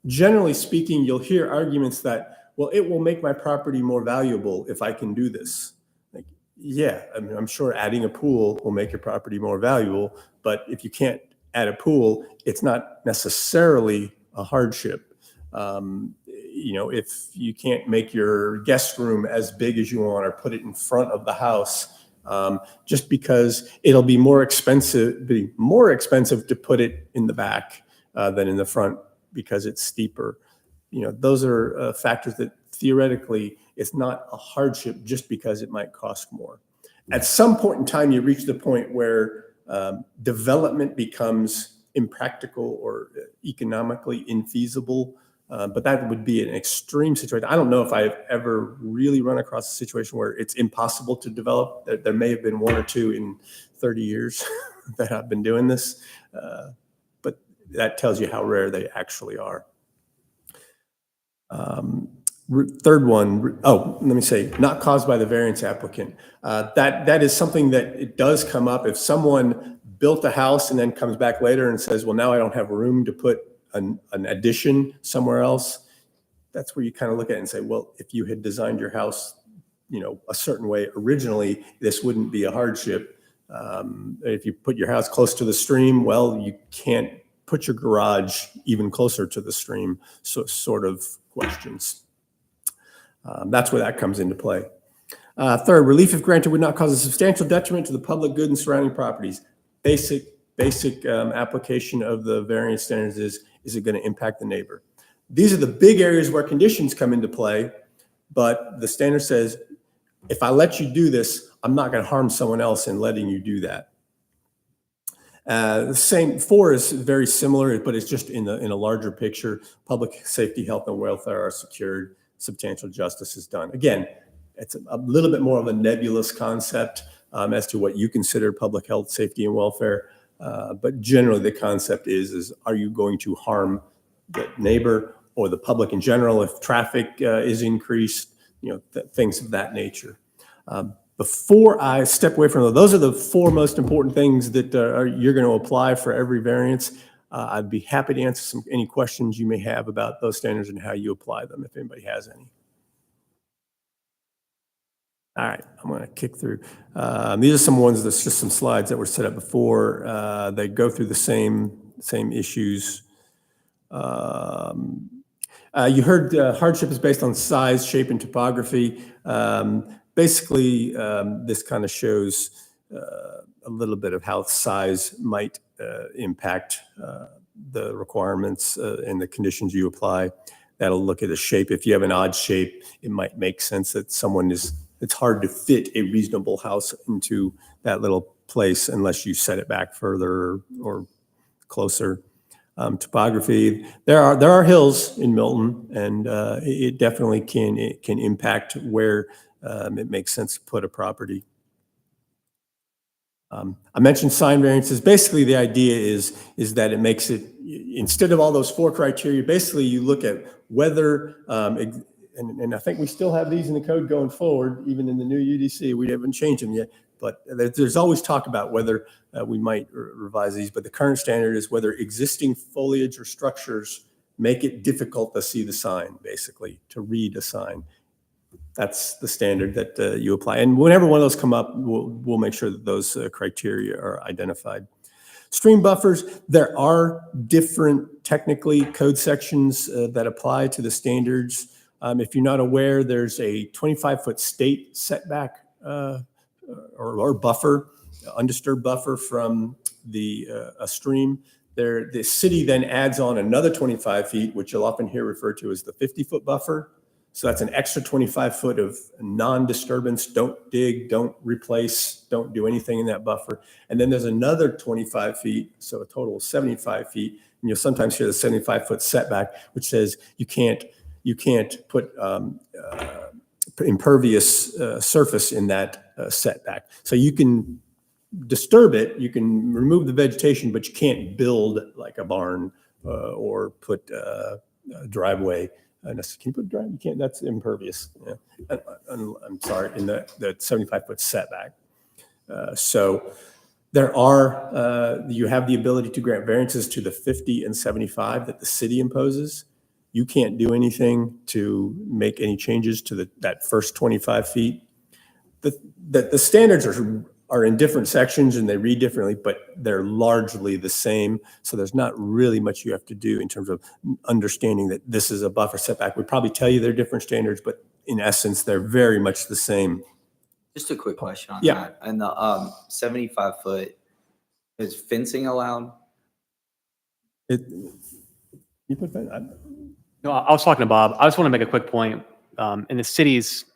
generally speaking, you'll hear arguments that, well, it will make my property more valuable if I can do this. Like, yeah, I'm sure adding a pool will make your property more valuable, but if you can't add a pool, it's not necessarily a hardship. if you can't make your guest room as big as you want or put it in front of the house, just because it'll be more expensive to put it in the back than in the front because it's steeper. Those are factors that theoretically it's not a hardship just because it might cost more. At some point in time, you reach the point where development becomes impractical or economically infeasible. But that would be an extreme situation. I don't know if I've ever really run across a situation where it's impossible to develop. There may have been one or two in 30 years that I've been doing this, but that tells you how rare they actually are. Third one, let me say, not caused by the variance applicant. That is something that it does come up. If someone built a house and then comes back later and says, well, now I don't have room to put an addition somewhere else, that's where you kind of look at it and say, well, if you had designed your house, a certain way originally, this wouldn't be a hardship. If you put your house close to the stream, well, you can't put your garage even closer to the stream. So sort of questions. That's where that comes into play. Third, relief if granted would not cause a substantial detriment to the public good and surrounding properties. Basic application of the variance standards is it going to impact the neighbor? These are the big areas where conditions come into play, but the standard says, if I let you do this, I'm not going to harm someone else in letting you do that. The same 4 is very similar, but it's just in a larger picture. Public safety, health, and welfare are secured. Substantial justice is done. Again, it's a little bit more of a nebulous concept as to what you consider public health, safety, and welfare. But generally, the concept is are you going to harm the neighbor or the public in general if traffic is increased? Things of that nature. Before I step away from those are the 4 most important things that you're going to apply for every variance. I'd be happy to answer any questions you may have about those standards and how you apply them, if anybody has any. All right, I'm going to kick through. These are some ones that's just some slides that were set up before. They go through the same issues. You heard hardship is based on size, shape, and topography. Basically, this kind of shows a little bit of how size might impact the requirements and the conditions you apply. That'll look at the shape. If you have an odd shape, it might make sense that it's hard to fit a reasonable house into that little place unless you set it back further or closer. Topography, there are hills in Milton, and it definitely can impact where it makes sense to put a property. I mentioned sign variances. Basically, the idea is that it makes it, instead of all those 4 criteria, basically you look at whether, and I think we still have these in the code going forward, even in the new UDC. We haven't changed them yet, but there's always talk about whether we might revise these. But the current standard is whether existing foliage or structures make it difficult to see the sign, basically, to read a sign. That's the standard that you apply. And whenever one of those come up, we'll make sure that those criteria are identified. Stream buffers, there are different technically code sections that apply to the standards. If you're not aware, there's a 25-foot state setback or buffer, undisturbed buffer from a stream. The city then adds on another 25 feet, which you'll often hear referred to as the 50-foot buffer. So that's an extra 25 foot of non-disturbance. Don't dig, don't replace, don't do anything in that buffer. And then there's another 25 feet, so a total of 75 feet. And you'll sometimes hear the 75-foot setback, which says you can't put impervious surface in that setback. So you can disturb it, you can remove the vegetation, but you can't build like a barn or put a driveway. Can you put driveway? You can't. That's impervious. Yeah. I'm sorry, in the 75-foot setback. So there are you have the ability to grant variances to the 50 and 75 that the city imposes. You can't do anything to make any changes to that first 25 feet. The standards are in different sections and they read differently, but they're largely the same. So there's not really much you have to do in terms of understanding that this is a buffer setback. We'd probably tell you they're different standards, but in essence, they're very much the same. Just a quick question on Yeah. that. And the 75 foot, is fencing allowed? You put that? No, I was talking to Bob. I just want to make a quick point. In the city's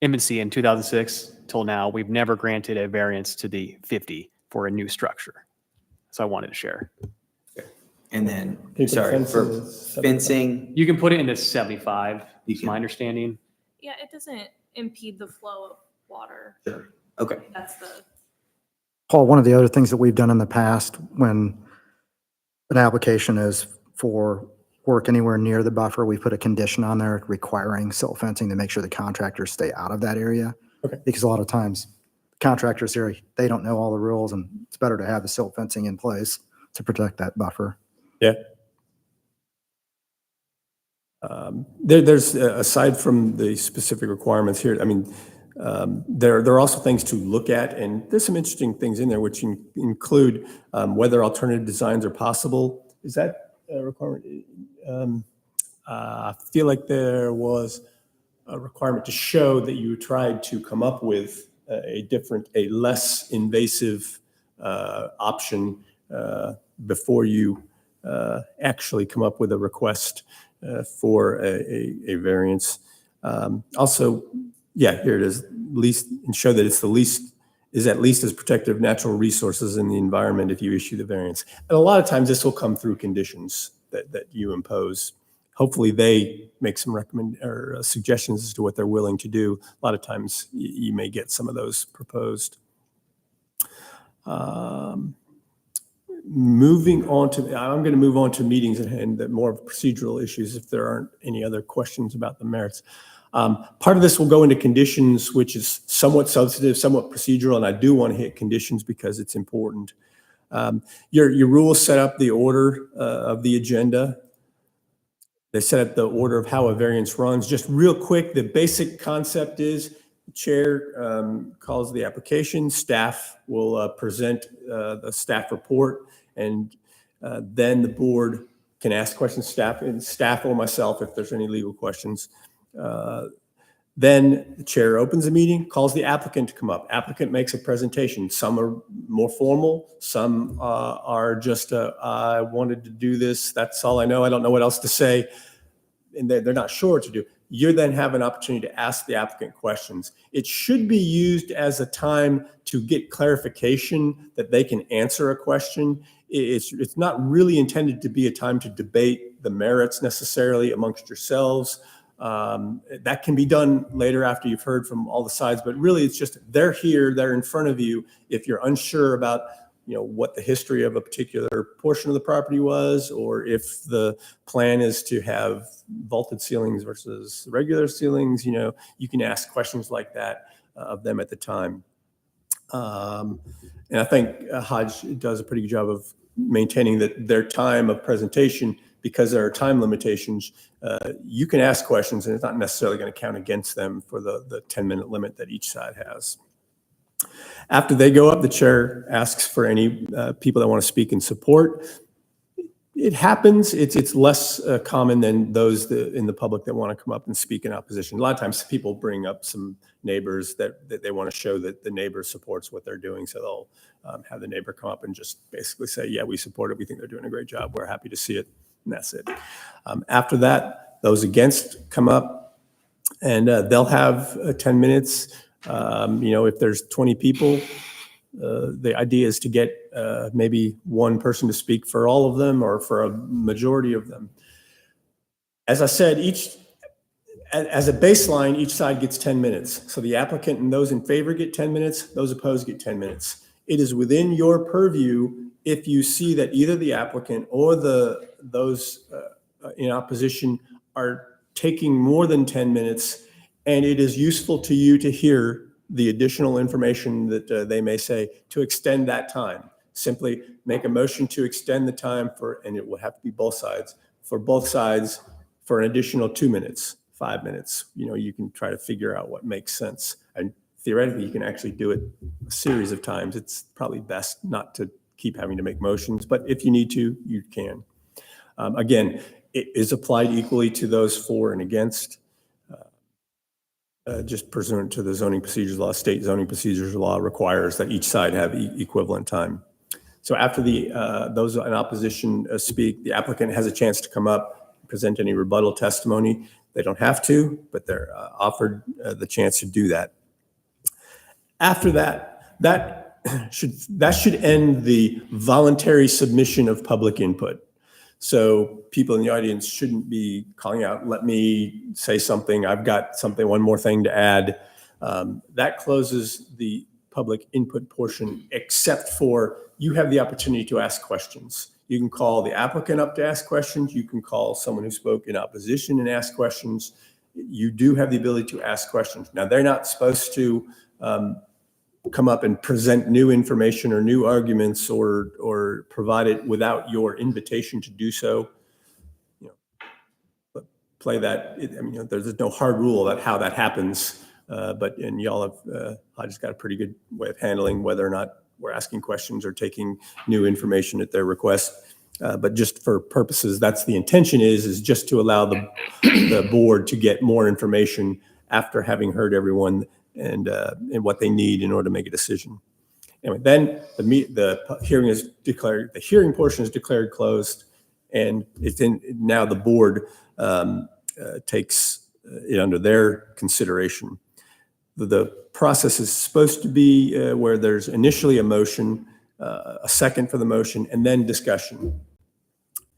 infancy in 2006 till now, we've never granted a variance to the 50 for a new structure. So I wanted to share. And then, Can you put sorry, fencing for as 75? fencing, You can put it into 75, You is can. my understanding. Yeah, it doesn't impede the flow of water. sure. Okay. That's the, Paul, one of the other things that we've done in the past when an application is for work anywhere near the buffer, we put a condition on there requiring silt fencing to make sure the contractors stay out of that area. Okay. Because a lot of times contractors here, they don't know all the rules, and it's better to have the silt fencing in place to protect that buffer. Yeah. There's aside from the specific requirements here, I mean, there are also things to look at, and there's some interesting things in there which include whether alternative designs are possible. Is that a requirement? I feel like there was a requirement to show that you tried to come up with a less invasive option before you actually come up with a request for a variance. Also, yeah, here it is, least, and show that it's at least as protective of natural resources in the environment if you issue the variance. And a lot of times this will come through conditions that you impose. Hopefully they make some suggestions as to what they're willing to do. A lot of times you may get some of those proposed. Moving on to, I'm going to move on to meetings and the more procedural issues if there aren't any other questions about the merits. Part of this will go into conditions, which is somewhat substantive, somewhat procedural, and I do want to hit conditions because it's important. Your rules set up the order of the agenda. They set up the order of how a variance runs. Just real quick, the basic concept is the chair calls the application, staff will present the staff report, and then the board can ask questions, staff or myself if there's any legal questions. Then the chair opens the meeting, calls the applicant to come up. Applicant makes a presentation. Some are more formal. Some are just, I wanted to do this. That's all I know. I don't know what else to say. And they're not sure what to do. You then have an opportunity to ask the applicant questions. It should be used as a time to get clarification that they can answer a question. It's not really intended to be a time to debate the merits necessarily amongst yourselves. That can be done later after you've heard from all the sides, but really it's just they're here, they're in front of you. If you're unsure about what the history of a particular portion of the property was, or if the plan is to have vaulted ceilings versus regular ceilings, you can ask questions like that of them at the time. And I think Hodge does a pretty good job of maintaining that their time of presentation, because there are time limitations, you can ask questions and it's not necessarily going to count against them for the 10-minute limit that each side has. After they go up, the chair asks for any people that want to speak in support. It happens. It's less common than those in the public that want to come up and speak in opposition. A lot of times people bring up some neighbors that they want to show that the neighbor supports what they're doing. So they'll have the neighbor come up and just basically say, yeah, we support it. We think they're doing a great job. We're happy to see it. And that's it. After that, those against come up and they'll have 10 minutes. If there's 20 people, the idea is to get maybe one person to speak for all of them or for a majority of them. As I said, as a baseline, each side gets 10 minutes. So the applicant and those in favor get 10 minutes, those opposed get 10 minutes. It is within your purview if you see that either the applicant or those in opposition are taking more than 10 minutes, and it is useful to you to hear the additional information that they may say, to extend that time. Simply make a motion to extend the time and it will have to be both sides, for an additional 2 minutes, 5 minutes. You can try to figure out what makes sense. And theoretically, you can actually do it a series of times. It's probably best not to keep having to make motions, but if you need to, you can. Again, it is applied equally to those for and against, just pursuant to the zoning procedures law. State zoning procedures law requires that each side have equivalent time. So after those in opposition speak, the applicant has a chance to come up, present any rebuttal testimony. They don't have to, but they're offered the chance to do that. After that, that should end the voluntary submission of public input. So people in the audience shouldn't be calling out, let me say something, I've got something, one more thing to add. That closes the public input portion, except for you have the opportunity to ask questions. You can call the applicant up to ask questions. You can call someone who spoke in opposition and ask questions. You do have the ability to ask questions. Now, they're not supposed to come up and present new information or new arguments or provide it without your invitation to do so. Play that. There's no hard rule about how that happens, and y'all have, I just got a pretty good way of handling whether or not we're asking questions or taking new information at their request. But just for purposes, that's the intention is just to allow the board to get more information after having heard everyone and what they need in order to make a decision. Anyway, then the hearing is declared, the hearing portion is declared closed, and now the board takes it under their consideration. The process is supposed to be where there's initially a motion, a second for the motion, and then discussion,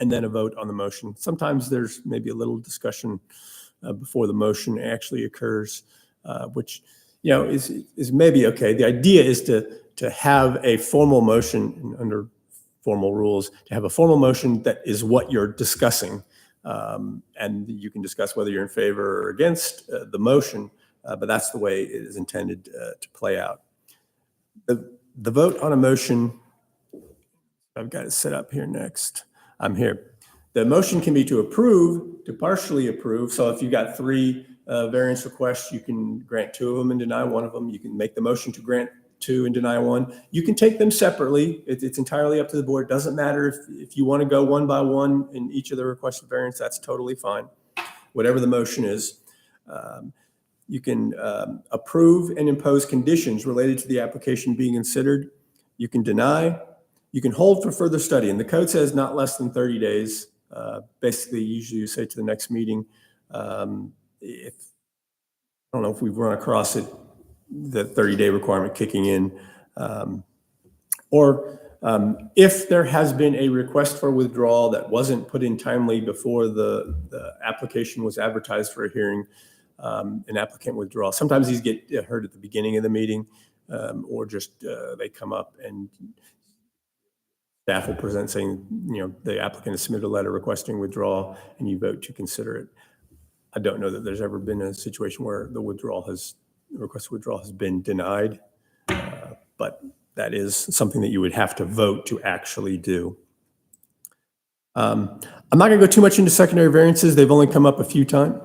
and then a vote on the motion. Sometimes there's maybe a little discussion before the motion actually occurs, which is maybe okay. The idea is to have a formal motion under formal rules, to have a formal motion that is what you're discussing. And you can discuss whether you're in favor or against the motion, but that's the way it is intended to play out. The vote on a motion, I've got it set up here next. I'm here. The motion can be to approve, to partially approve. So if you've got 3 variance requests, you can grant 2 of them and deny 1 of them. You can make the motion to grant 2 and deny 1. You can take them separately. It's entirely up to the board. It doesn't matter if you want to go one by one in each of the requested variance, that's totally fine. Whatever the motion is. You can approve and impose conditions related to the application being considered. You can deny. You can hold for further study. And the code says not less than 30 days. Basically, usually you say to the next meeting. I don't know if we've run across it, the 30-day requirement kicking in. Or if there has been a request for withdrawal that wasn't put in timely before the application was advertised for a hearing, an applicant withdrawal. Sometimes these get heard at the beginning of the meeting, or just they come up and staff will present saying, the applicant has submitted a letter requesting withdrawal and you vote to consider it. I don't know that there's ever been a situation where the request for withdrawal has been denied, but that is something that you would have to vote to actually do. I'm not going to go too much into secondary variances. They've only come up a few times.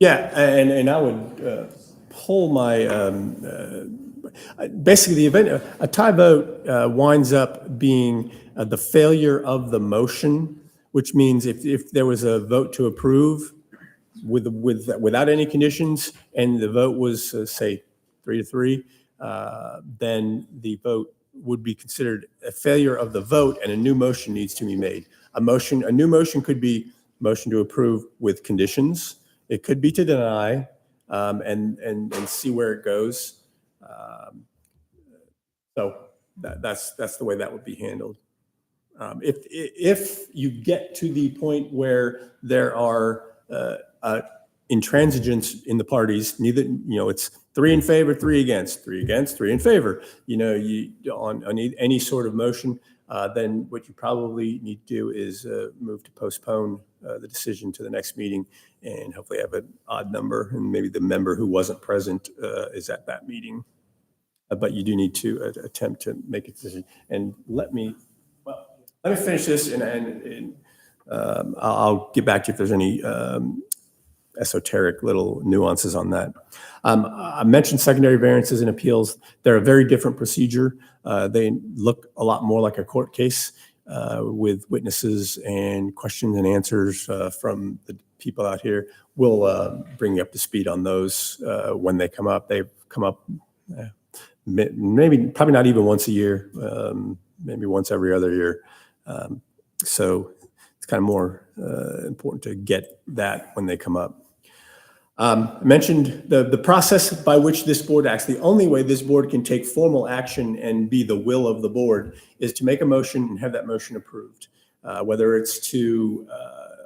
Yeah, and I would pull my, basically the event, a tie vote winds up being the failure of the motion, which means if there was a vote to approve without any conditions and the vote was say 3-3, then the vote would be considered a failure of the vote and a new motion needs to be made. A new motion could be motion to approve with conditions. It could be to deny and see where it goes. So that's the way that would be handled. If you get to the point where there are intransigence in the parties, neither it's 3 in favor, 3 against, 3 against, 3 in favor. On any sort of motion, then what you probably need to do is move to postpone the decision to the next meeting and hopefully have an odd number and maybe the member who wasn't present is at that meeting. But you do need to attempt to make a decision. And Let me finish this, and I'll get back to you if there's any esoteric little nuances on that. I mentioned secondary variances and appeals. They're a very different procedure. They look a lot more like a court case with witnesses and questions and answers from the people out here. We'll bring you up to speed on those when they come up. They've come up probably not even once a year, maybe once every other year. So it's kind of more important to get that when they come up. I mentioned the process by which this board acts. The only way this board can take formal action and be the will of the board is to make a motion and have that motion approved. Whether it's to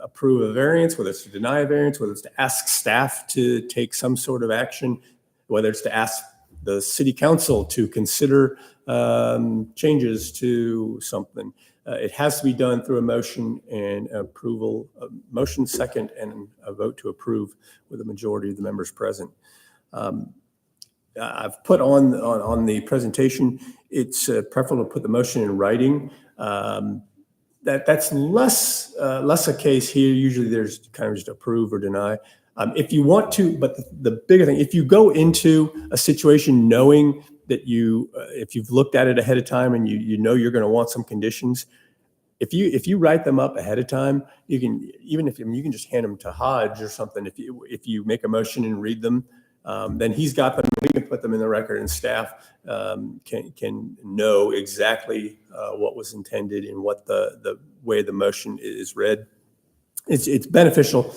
approve a variance, whether it's to deny a variance, whether it's to ask staff to take some sort of action, whether it's to ask the city council to consider changes to something. It has to be done through a motion and approval, a motion second and a vote to approve with a majority of the members present. I've put on the presentation, it's preferable to put the motion in writing. That's less a case here. Usually there's kind of just approve or deny. If you want to, but the bigger thing, if you go into a situation knowing that if you've looked at it ahead of time and you know you're going to want some conditions, if you write them up ahead of time, you can you can just hand them to Hodge or something. If you make a motion and read them, then he's got them. We can put them in the record, and staff can know exactly what was intended and what the way the motion is read. It's beneficial.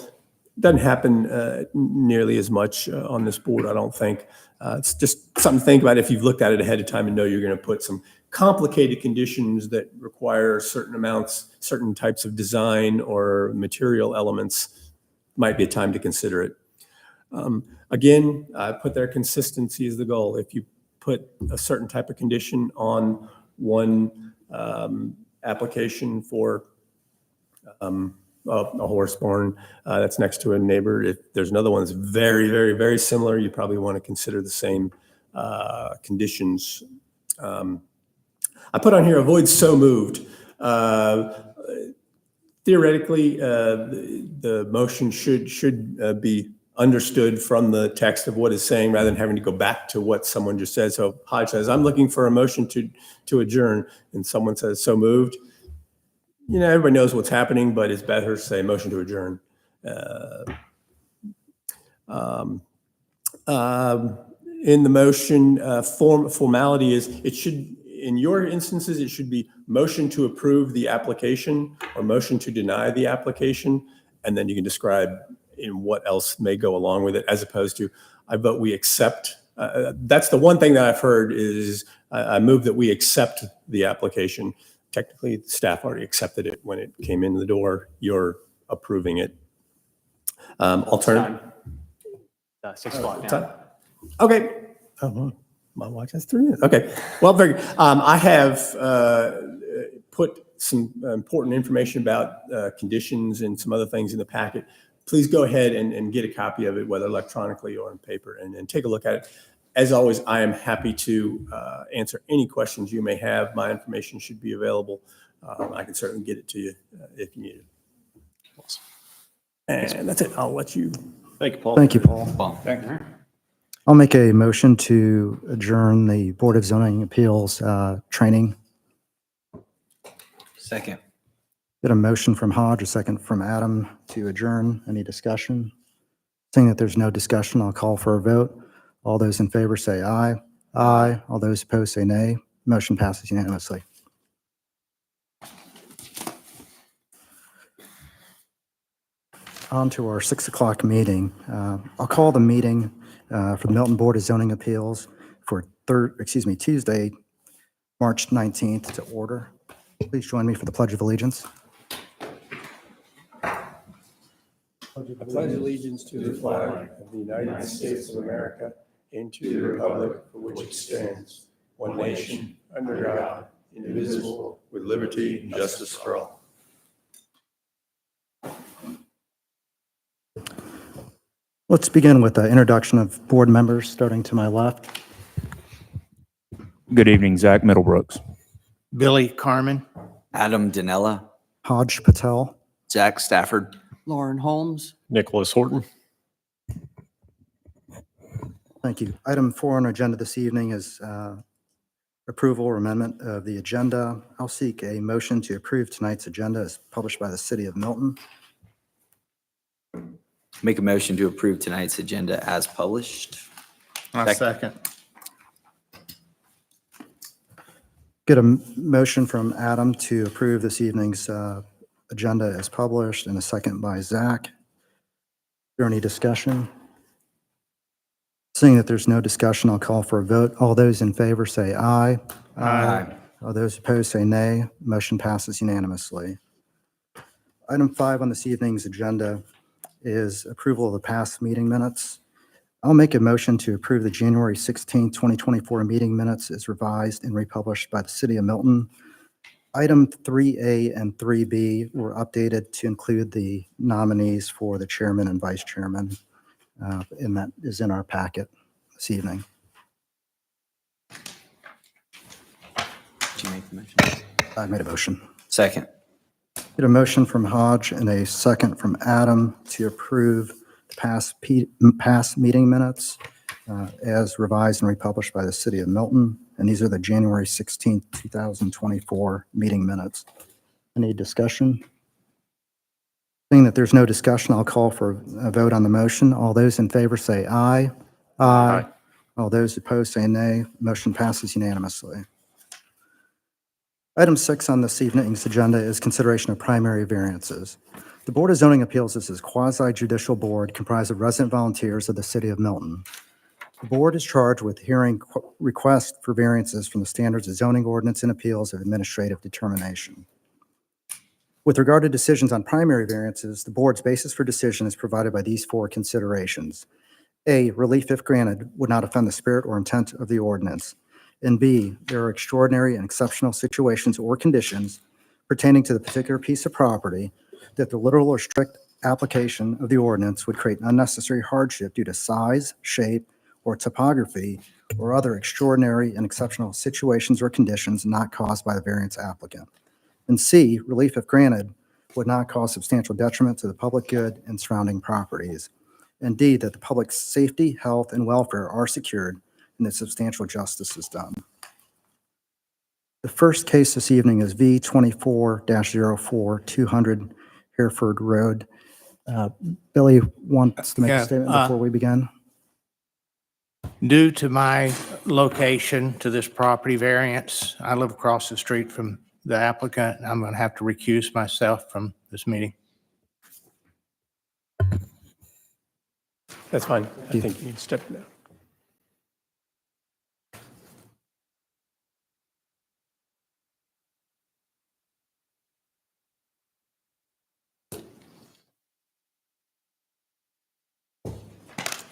Doesn't happen nearly as much on this board, I don't think. It's just something to think about if you've looked at it ahead of time and know you're going to put some complicated conditions that require certain types of design or material elements. Might be a time to consider it. Again, I put there consistency is the goal. If you put a certain type of condition on one application for a horse barn that's next to a neighbor. If there's another one that's very, very, very similar, you probably want to consider the same conditions. I put on here, avoid so moved. Theoretically, the motion should be understood from the text of what it's saying rather than having to go back to what someone just said. So Hodge says, I'm looking for a motion to adjourn, and someone says, so moved. You know, everybody knows what's happening, but it's better to say motion to adjourn. In the motion, formality is, it should, in your instances, it should be motion to approve the application or motion to deny the application, and then you can describe in what else may go along with it, as opposed to, I vote we accept. That's the one thing that I've heard is, I move that we accept the application. Technically, the staff already accepted it when it came in the door. You're approving it. Alternative. 6 o'clock now. Okay. Oh, my watch has 3 minutes. Okay. Well, very good. I have put some important information about conditions and some other things in the packet. Please go ahead and get a copy of it, whether electronically or on paper, and take a look at it. As always, I am happy to answer any questions you may have. My information should be available. I can certainly get it to you if you need it. Awesome. And that's it. I'll let you. Thank you, Paul. Thank you, Paul. I'll make a motion to adjourn the Board of Zoning Appeals training. Second. Get a motion from Hodge, a second from Adam to adjourn. Any discussion? Seeing that there's no discussion, I'll call for a vote. All those in favor say aye. Aye. All those opposed say nay. Motion passes unanimously. On to our 6 o'clock meeting. I'll call the meeting for the Milton Board of Zoning Appeals for Tuesday, March 19th to order. Please join me for the Pledge of Allegiance. I pledge allegiance to the flag of the United States of America and to the republic for which it stands, one nation, under God, indivisible, with liberty and justice for all. Let's begin with the introduction of board members, starting to my left. Good evening, Zach Middlebrooks. Billy Carmen. Adam Danella, Hodge Patel. Zach Stafford. Lauren Holmes. Nicholas Horton. Thank you. Item 4 on our agenda this evening is approval or amendment of the agenda. I'll seek a motion to approve tonight's agenda as published by the City of Milton. make a motion to approve tonight's agenda as published. I second. Get a motion from Adam to approve this evening's agenda as published, and a second by Zach. Is there any discussion? Seeing that there's no discussion, I'll call for a vote. All those in favor say aye. Aye. All those opposed say nay. Motion passes unanimously. Item 5 on this evening's agenda is approval of the past meeting minutes. I'll make a motion to approve the January 16, 2024 meeting minutes as revised and republished by the City of Milton. Item 3A and 3B were updated to include the nominees for the chairman and vice chairman, and that is in our packet this evening. Did you make the motion? I made a motion. Second. Get a motion from Hodge and a second from Adam to approve the past meeting minutes as revised and republished by the City of Milton. And these are the January 16, 2024 meeting minutes. Any discussion? Seeing that there's no discussion, I'll call for a vote on the motion. All those in favor say aye. Aye. All those opposed say nay. Motion passes unanimously. Item 6 on this evening's agenda is consideration of primary variances. The Board of Zoning Appeals is a quasi-judicial board comprised of resident volunteers of the City of Milton. The board is charged with hearing requests for variances from the standards of zoning ordinance and appeals of administrative determination. With regard to decisions on primary variances, the board's basis for decision is provided by these 4 considerations. A, relief if granted would not offend the spirit or intent of the ordinance. And B, there are extraordinary and exceptional situations or conditions pertaining to the particular piece of property that the literal or strict application of the ordinance would create unnecessary hardship due to size, shape, or topography, or other extraordinary and exceptional situations or conditions not caused by the variance applicant. And C, relief if granted would not cause substantial detriment to the public good and surrounding properties. And D, that the public's safety, health, and welfare are secured and that substantial justice is done. The first case this evening is V24-04, 200 Hereford Road. Billy wants to make a statement before we begin. Due to my location to this property variance, I live across the street from the applicant. I'm going to have to recuse myself from this meeting. That's fine. I think you can step down.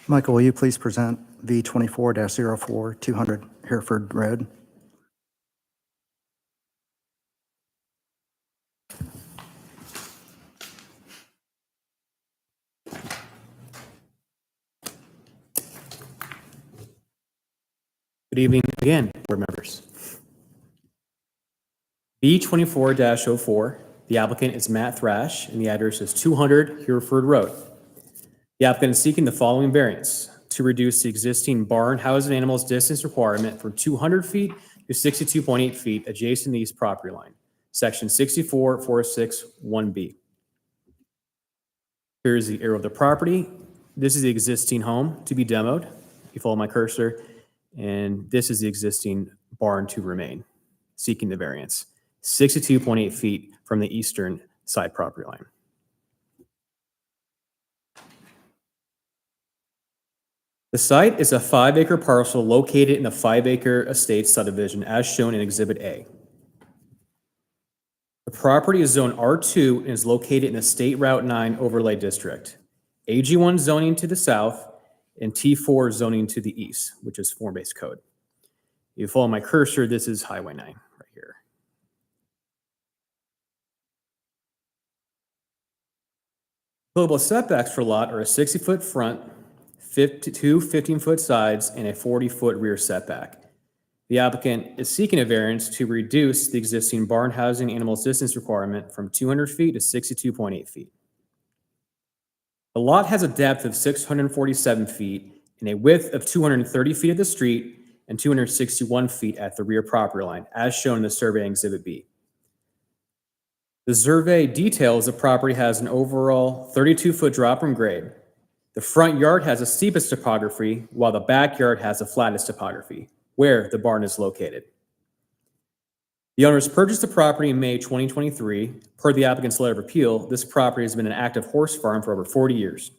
Michael, will you please present V24-04, 200 Hereford Road? Good evening again, board members. B24-04, the applicant is Matt Thrash, and the address is 200 Hereford Road. The applicant is seeking the following variance: to reduce the existing barn housing animals distance requirement from 200 feet to 62.8 feet adjacent to the east property line, section 64461B. Here's the area of the property. This is the existing home to be demoed. If you follow my cursor, and this is the existing barn to remain, seeking the variance, 62.8 feet from the eastern side property line. The site is a 5-acre parcel located in the 5-acre estate subdivision as shown in Exhibit A. The property is zoned R2 and is located in the State Route 9 overlay district. AG1 zoning to the south and T4 zoning to the east, which is form-based code. If you follow my cursor, this is Highway 9 right here. Buildable setbacks for lot are a 60-foot front, 2 15-foot sides, and a 40-foot rear setback. The applicant is seeking a variance to reduce the existing barn housing animal distance requirement from 200 feet to 62.8 feet. The lot has a depth of 647 feet and a width of 230 feet at the street and 261 feet at the rear property line, as shown in the survey in Exhibit B. The survey details the property has an overall 32-foot drop from grade. The front yard has the steepest topography, while the backyard has the flattest topography, where the barn is located. The owners purchased the property in May 2023. Per the applicant's letter of appeal, this property has been an active horse farm for over 40 years.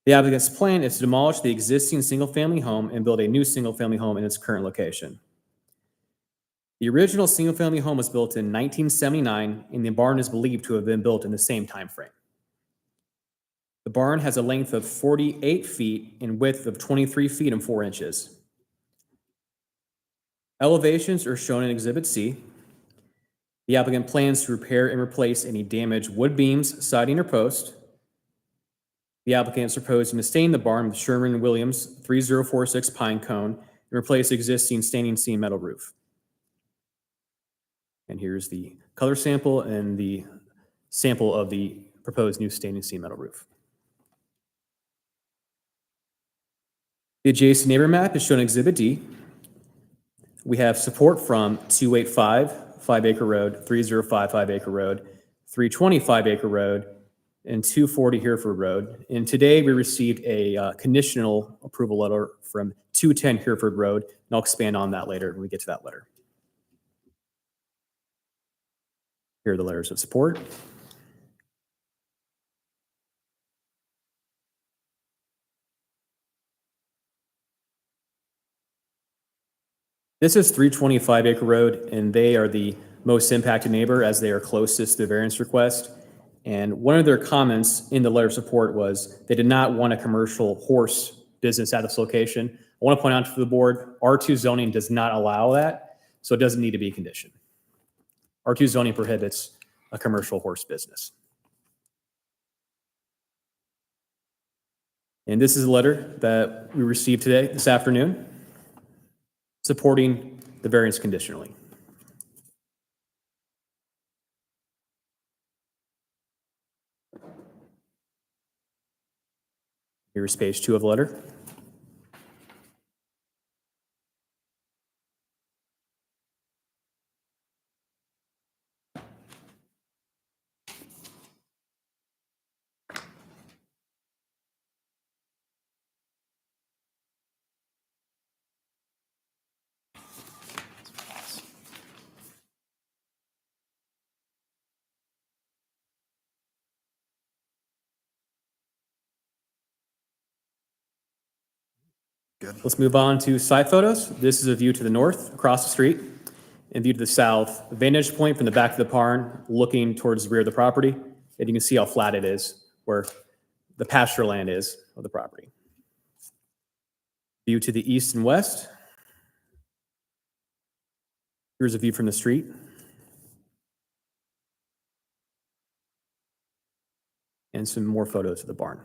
The applicant's plan is to demolish the existing single-family home and build a new single-family home in its current location. The original single-family home was built in 1979, and the barn is believed to have been built in the same time frame. The barn has a length of 48 feet and width of 23 feet and 4 inches. Elevations are shown in Exhibit C. The applicant plans to repair and replace any damaged wood beams, siding, or post. The applicant is proposing to stain the barn with Sherwin-Williams 3046 pine cone and replace existing standing seam metal roof. And here's the color sample and the sample of the proposed new standing seam metal roof. The adjacent neighbor map is shown in Exhibit D. We have support from 285 5 Acre Road, 305 5 Acre Road, 320 5 Acre Road, and 240 Hereford Road. And today we received a conditional approval letter from 210 Hereford Road, and I'll expand on that later when we get to that letter. Here are the letters of support. This is 325 Acre Road, and they are the most impacted neighbor as they are closest to the variance request. And one of their comments in the letter of support was they did not want a commercial horse business at this location. I want to point out to the board, R2 zoning does not allow that, so it doesn't need to be a condition. R2 zoning prohibits a commercial horse business. And this is a letter that we received today, this afternoon, supporting the variance conditionally. Here's page 2 of the letter. Good. Let's move on to side photos. This is a view to the north across the street and view to the south. A vantage point from the back of the barn looking towards the rear of the property. And you can see how flat it is where the pasture land is of the property. View to the east and west. Here's a view from the street. And some more photos of the barn.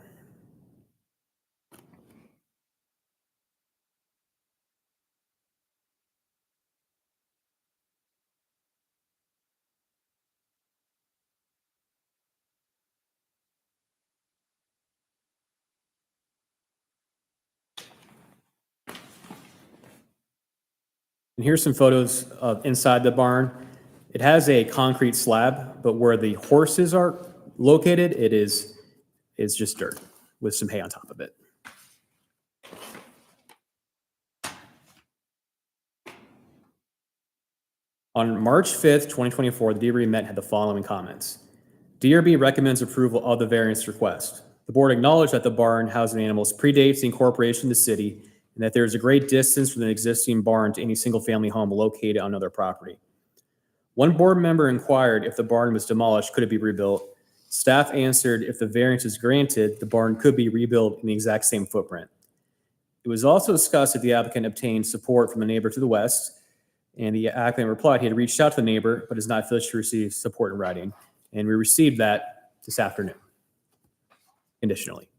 And here's some photos of inside the barn. It has a concrete slab, but where the horses are located, it's just dirt with some hay on top of it. On March 5th, 2024, the DRB met and had the following comments. DRB recommends approval of the variance request. The board acknowledged that the barn housing animals predates the incorporation of the city and that there is a great distance from the existing barn to any single-family home located on other property. One board member inquired if the barn was demolished, could it be rebuilt? Staff answered if the variance is granted, the barn could be rebuilt in the exact same footprint. It was also discussed that the applicant obtained support from a neighbor to the west, and the applicant replied he had reached out to the neighbor, but has not officially received support in writing. And we received that this afternoon, conditionally.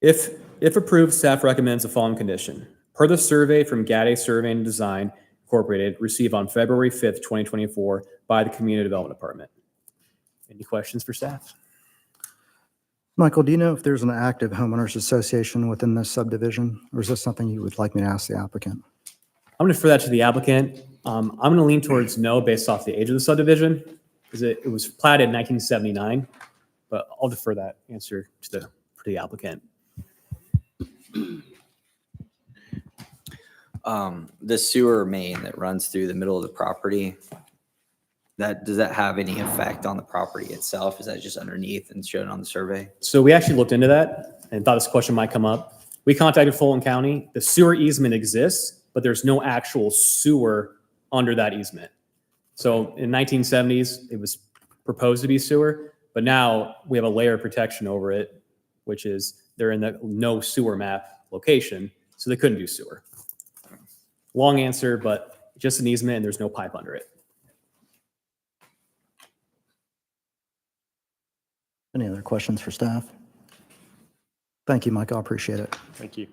If approved, staff recommends the following condition. per the survey from GADA Survey and Design Incorporated, received on February 5th, 2024 by the Community Development Department. Any questions for staff? Michael, do you know if there's an active homeowners association within this subdivision, or is this something you would like me to ask the applicant? I'm going to defer that to the applicant. I'm going to lean towards no based off the age of the subdivision, because it was platted in 1979, but I'll defer that answer to the applicant. The sewer main that runs through the middle of the property, does that have any effect on the property itself? Is that just underneath and shown on the survey? So we actually looked into that and thought this question might come up. We contacted Fulton County. The sewer easement exists, but there's no actual sewer under that easement. So in 1970s, it was proposed to be sewer, but now we have a layer of protection over it, which is they're in the no sewer map location, so they couldn't do sewer. Long answer, but just an easement and there's no pipe under it. Any other questions for staff? Thank you, Michael. I appreciate it. Thank you.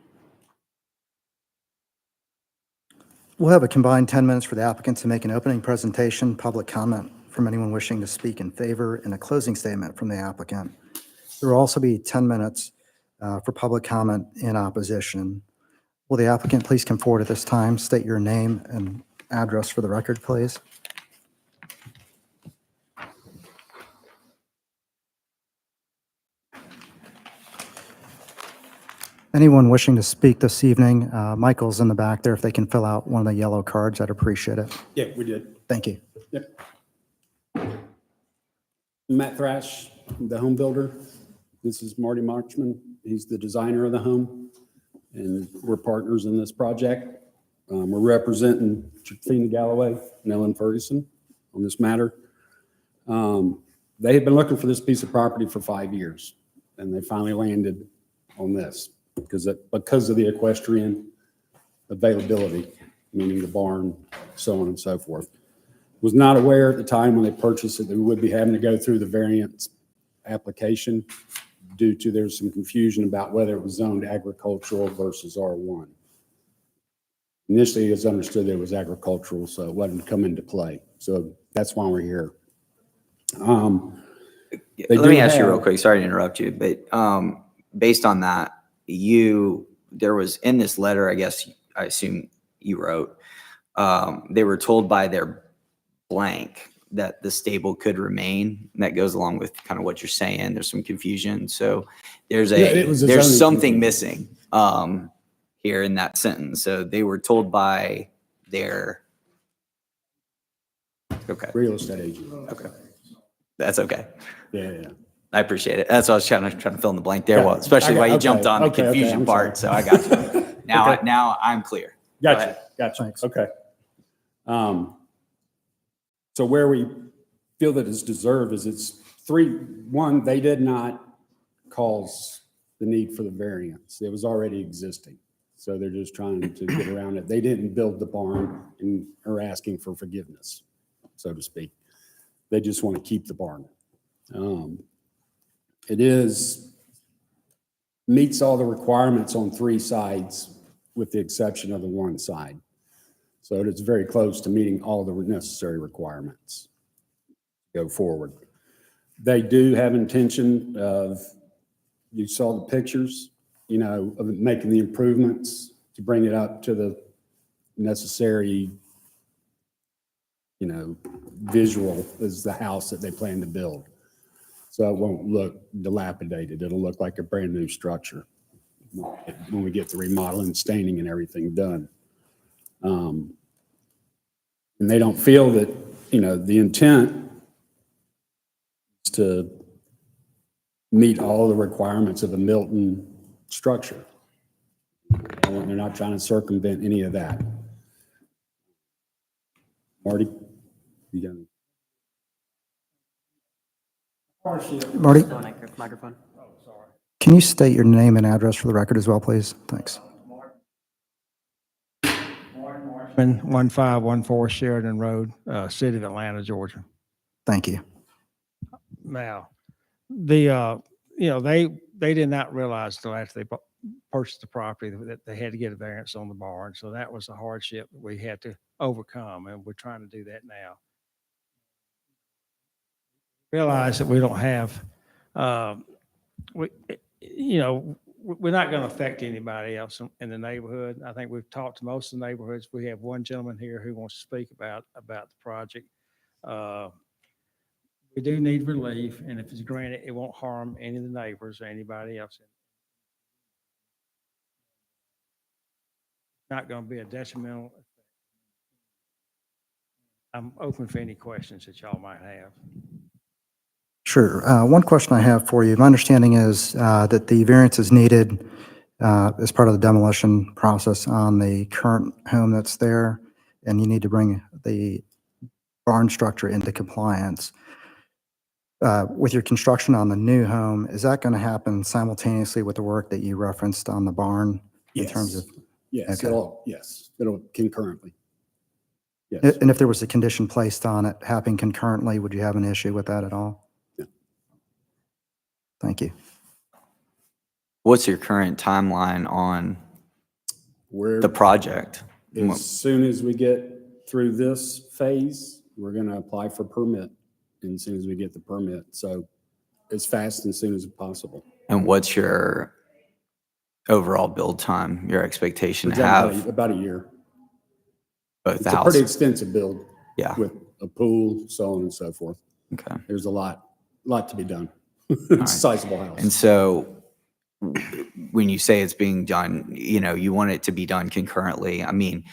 We'll have a combined 10 minutes for the applicant to make an opening presentation, public comment from anyone wishing to speak in favor, and a closing statement from the applicant. There will also be 10 minutes for public comment in opposition. Will the applicant please come forward at this time, state your name and address for the record, please? Anyone wishing to speak this evening, Michael's in the back there. If they can fill out one of the yellow cards, I'd appreciate it. Yeah, we did. Thank you. Yep. Matt Thrash, the home builder. This is Marty Marchman. He's the designer of the home, and we're partners in this project. We're representing Fina Galloway and Ellen Ferguson on this matter. They had been looking for this piece of property for 5 years, and they finally landed on this because of the equestrian availability, meaning the barn, so on and so forth. Was not aware at the time when they purchased it that we would be having to go through the variance application due to there's some confusion about whether it was zoned agricultural versus R1. Initially, it was understood that it was agricultural, so it wasn't come into play. So that's why we're here. Let me ask you real quick, sorry to interrupt you, but based on that, there was in this letter, I assume you wrote, they were told by their blank that the stable could remain. And that goes along with kind of what you're saying. There's some confusion. So there's something missing here in that sentence. So they were told by their Real estate agent. Okay. That's okay. Yeah. I appreciate it. That's what I was trying to fill in the blank there, especially why you jumped on the confusion I'm part. sorry. So I got you. Now I'm clear. Gotcha. Thanks. Okay. So where we feel that it's deserved is it's 1, they did not cause the need for the variance. It was already existing. So they're just trying to get around it. They didn't build the barn and are asking for forgiveness, so to speak. They just want to keep the barn. It meets all the requirements on 3 sides with the exception of the 1 side. So it's very close to meeting all the necessary requirements to go forward. They do have intention of, you saw the pictures, of making the improvements to bring it up to the necessary, visual as the house that they plan to build. So it won't look dilapidated. It'll look like a brand new structure when we get the remodeling, staining and everything done. And they don't feel that, the intent is to meet all the requirements of a Milton structure. They're not trying to circumvent any of that. Marty, you got it. Marty, Microphone. can you state your name and address for the record as well, please? Thanks. 1514 Sheridan Road, City of Atlanta, Georgia. Thank you. Now, they did not realize until after purchased the property, that they had to get a variance on the barn. So that was a hardship that we had to overcome, and we're trying to do that now. Realize that we don't have, we, we're not going to affect anybody else in the neighborhood. I think we've talked to most of the neighborhoods. We have one gentleman here who wants to speak about the project. We do need relief, and if it's granted, it won't harm any of the neighbors or anybody else. Not going to be a detrimental effect. I'm open for any questions that y'all might have. Sure. One question I have for you. My understanding is that the variance is needed as part of the demolition process on the current home that's there, and you need to bring the barn structure into compliance. With your construction on the new home, is that going to happen simultaneously with the work that you referenced on the barn? In terms of, Yes, okay. it'll concurrently. Yes. And if there was a condition placed on it happening concurrently, would you have an issue with that at all? No. Thank you. What's your current timeline on We're, the project? as soon as we get through this phase, we're going to apply for permit. And as soon as we get the permit, so as fast and as soon as possible. And what's your overall build time, your expectation to have About a year. both It's the a house? pretty extensive build. Yeah. With a pool, so on and so forth. Okay. There's a lot to be done. It's right. a sizable house. And so when you say it's being done, you want it to be done concurrently. I mean,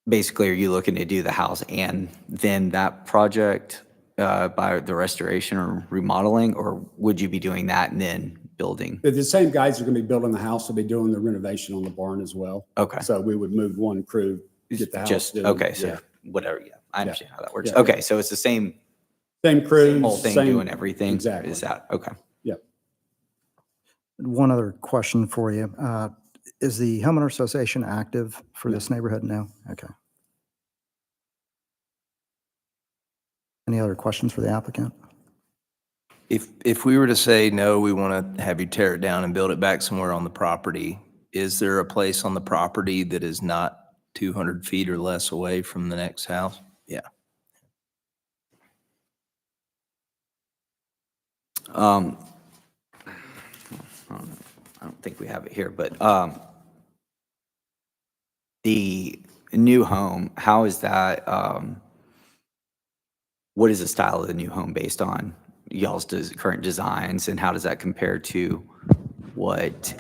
basically, are you looking to do the house and then that project by the restoration or remodeling, or would you be doing that and then building? The same guys are going to be building the house, will be doing the renovation on the barn as well. Okay. So we would move one crew, get the house. Just, done. okay, so Yeah. whatever, yeah, I understand how that works. Yeah. Okay, so it's the same Same crew. whole thing same- doing everything? Exactly. Is that, okay. One other question for you. Is the homeowner association active for this neighborhood now? Okay. Any other questions for the applicant? If we were to say, no, we want to have you tear it down and build it back somewhere on the property, is there a place on the property that is not 200 feet or less away from the next house? Yeah. I don't think we have it here, but the new home, how is that, what is the style of the new home based on y'all's current designs, and how does that compare to what?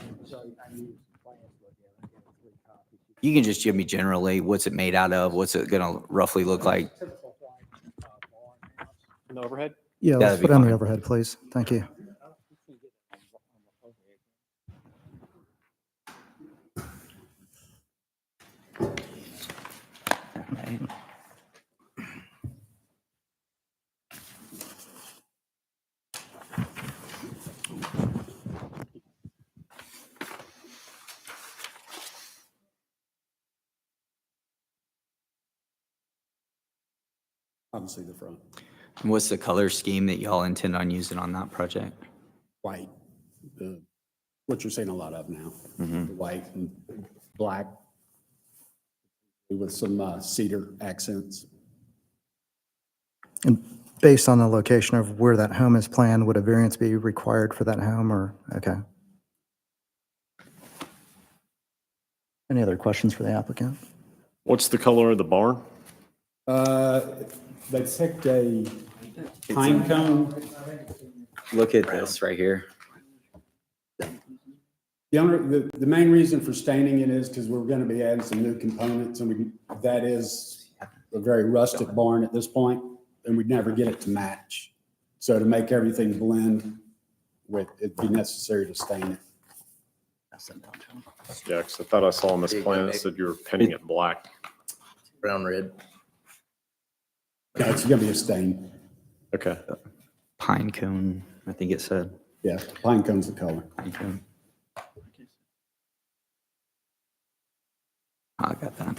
You can just give me generally, what's it made out of? What's it gonna roughly look like? In the overhead? Yeah, let's That'd be put on the fine. overhead, please. Thank you. Obviously the front, And what's the color scheme that y'all intend on using on that project? white, what you're seeing a lot of now. Mhm. The white and black with some cedar accents. And based on the location of where that home is planned, would a variance be required for that home or, okay. Any other questions for the applicant? What's the color of the barn? They picked a pine cone. Look at this right here. The main reason for staining it is because we're going to be adding some new components, and that is a very rustic barn at this point, and we'd never get it to match. So to make everything blend, it'd be necessary to stain it. Yeah, because I thought I saw on this plan that said you were painting it black. Brown, red. No, it's going to be a stain. Okay. Pine cone, I think it said. Yeah, pine cone's the color. Pine cone. I got that.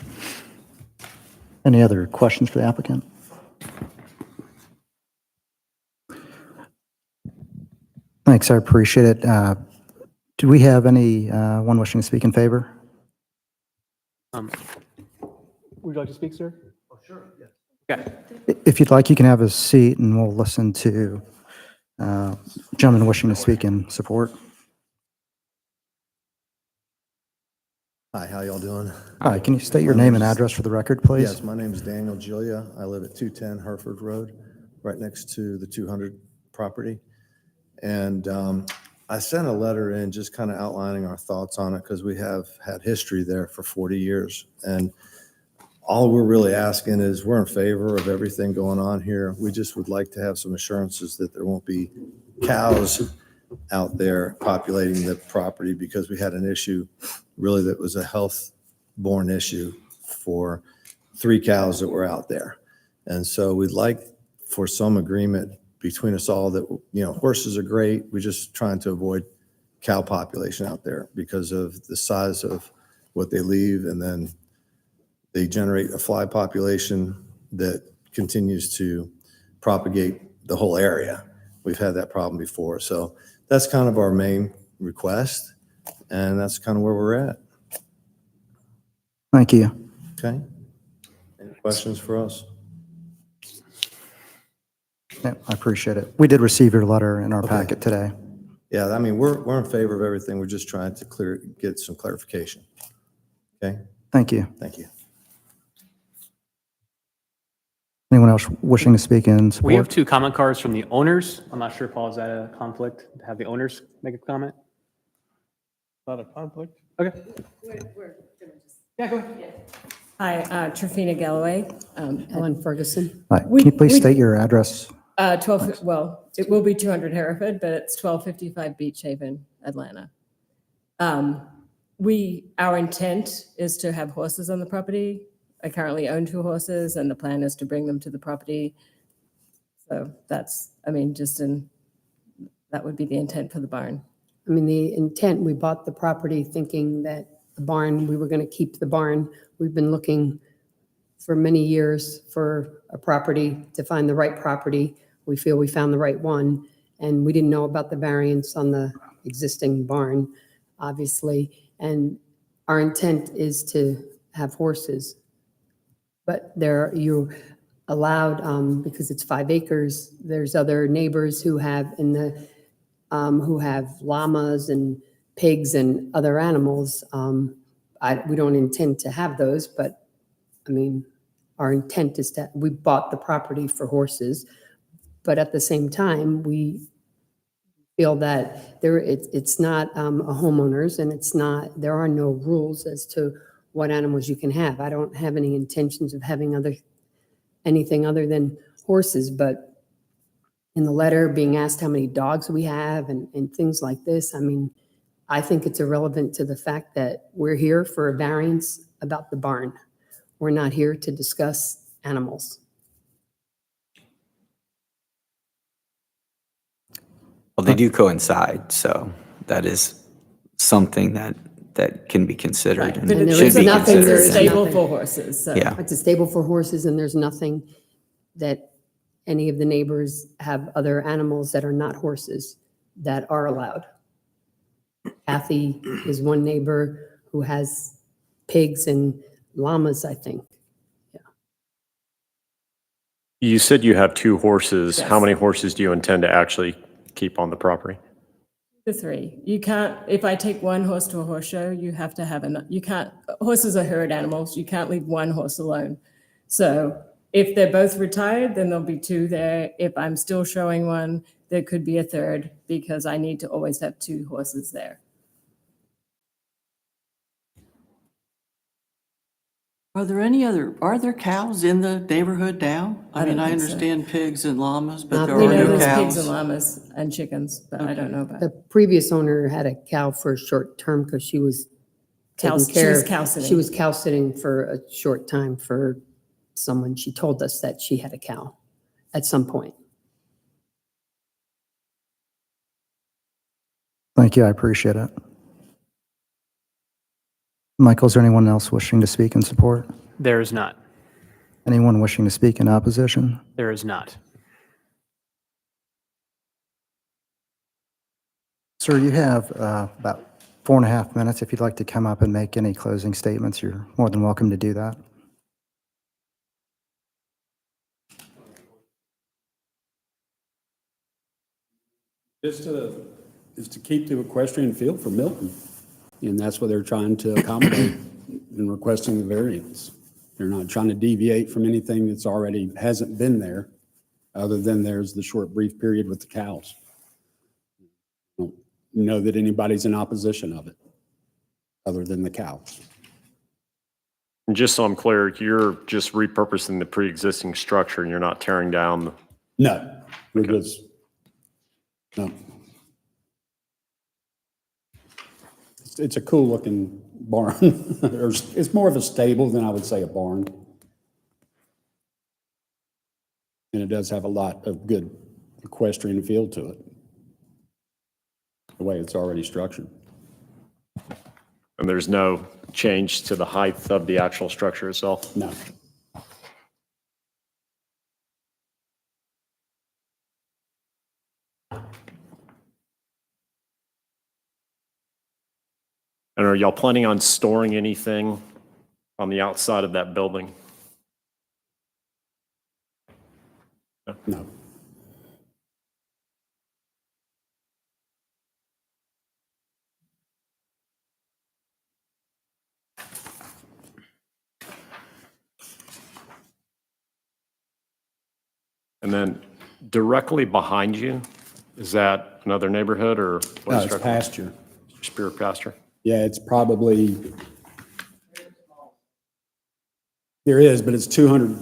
Any other questions for the applicant? Thanks. Thanks, I appreciate it. Do we have any one wishing to speak in favor? Would you like to speak, sir? Oh, sure, yes. Okay. If you'd like, you can have a seat and we'll listen to gentleman wishing to speak in support. Hi, how y'all doing? Hi, can you state your name and address for the record, please? Yes, my name is Daniel Julia. I live at 210 Hereford Road, right next to the 200 property. And I sent a letter in just kind of outlining our thoughts on it because we have had history there for 40 years. And all we're really asking is we're in favor of everything going on here. We just would like to have some assurances that there won't be cows out there populating the property because we had an issue really that was a health-borne issue for 3 cows that were out there. And so we'd like for some agreement between us all that, horses are great. We're just trying to avoid cow population out there because of the size of what they leave. And then they generate a fly population that continues to propagate the whole area. We've had that problem before. So that's kind of our main request. And that's kind of where we're at. Thank you. Okay. Any questions for us? Yeah, I appreciate it. We did receive your letter in our packet today. Yeah, I mean, we're in favor of everything. We're just trying to get some clarification. Okay, Thank you. thank you. Anyone else wishing to speak in support? We have 2 comment cards from the owners. I'm not sure, Paul, is that a conflict to have the owners make a comment? Not a conflict? Okay. Yeah, go ahead. Hi, Trifina Galloway, Ellen Ferguson. Hi, can you please state your address? 12, well, it will be 200 Hereford, but it's 1255 Beach Haven, Atlanta. Our intent is to have horses on the property. I currently own 2 horses and the plan is to bring them to the property. So that's, that would be the intent for the barn. I mean, the intent, we bought the property thinking that the barn, we were going to keep the barn. We've been looking for many years for a property, to find the right property. We feel we found the right one, and we didn't know about the variance on the existing barn, obviously. And our intent is to have horses. But you're allowed, because it's 5 acres, there's other neighbors who have who have llamas and pigs and other animals. We don't intend to have those, but I mean, our intent is we bought the property for horses, but at the same time, we feel that it's not a homeowner's and there are no rules as to what animals you can have. I don't have any intentions of having anything other than horses, but in the letter being asked how many dogs we have and things like this, I mean, I think it's irrelevant to the fact that we're here for a variance about the barn. We're not here to discuss animals. Well, they do coincide, so that is something that can be considered and But there should is be nothing- considered. there It's is a stable nothing. for horses, so. Yeah. It's a stable for horses, and there's nothing that any of the neighbors have other animals that are not horses that are allowed. Kathy is one neighbor who has pigs and llamas, I think. You said you have 2 horses. How Yes. many horses do you intend to actually keep on the property? The 3. You can't, if I take one horse to a horse show, you have to have horses are herd animals. You can't leave one horse alone. So if they're both retired, then there'll be 2 there. If I'm still showing one, there could be a 3rd because I need to always have 2 horses there. Are there cows in the neighborhood now? I don't I think so. understand pigs and llamas, but Not there We are know no there's pigs and cows. llamas and chickens, but I don't know about The previous owner had a cow for a short term because she was cow. taking She care was of. cow sitting. She was cow sitting for a short time for someone. She told us that she had a cow at some point. Thank you, I appreciate it. Michael, is there anyone else wishing to speak in support? There is not. Anyone wishing to speak in opposition? There is not. Sir, you have about 4.5 minutes. If you'd like to come up and make any closing statements, you're more than welcome to do that. Just to keep the equestrian field for Milton. And that's what they're trying to accommodate in requesting the variance. They're not trying to deviate from anything that's already hasn't been there, other than there's the short brief period with the cows. I don't know that anybody's in opposition of it, other than the cows. And just so I'm clear, you're just repurposing the pre-existing structure and you're not tearing down the. No, we're just, no. It's a cool looking barn. It's more of a stable than I would say a barn. And it does have a lot of good equestrian feel to it, the way it's already structured. And there's no change to the height of the actual structure itself? No. And are y'all planning on storing anything on the outside of that building? No. And then directly behind you, is that another neighborhood or? what No, is it's directly- pasture. Spear pasture? Yeah, it's probably, there is, but it's 200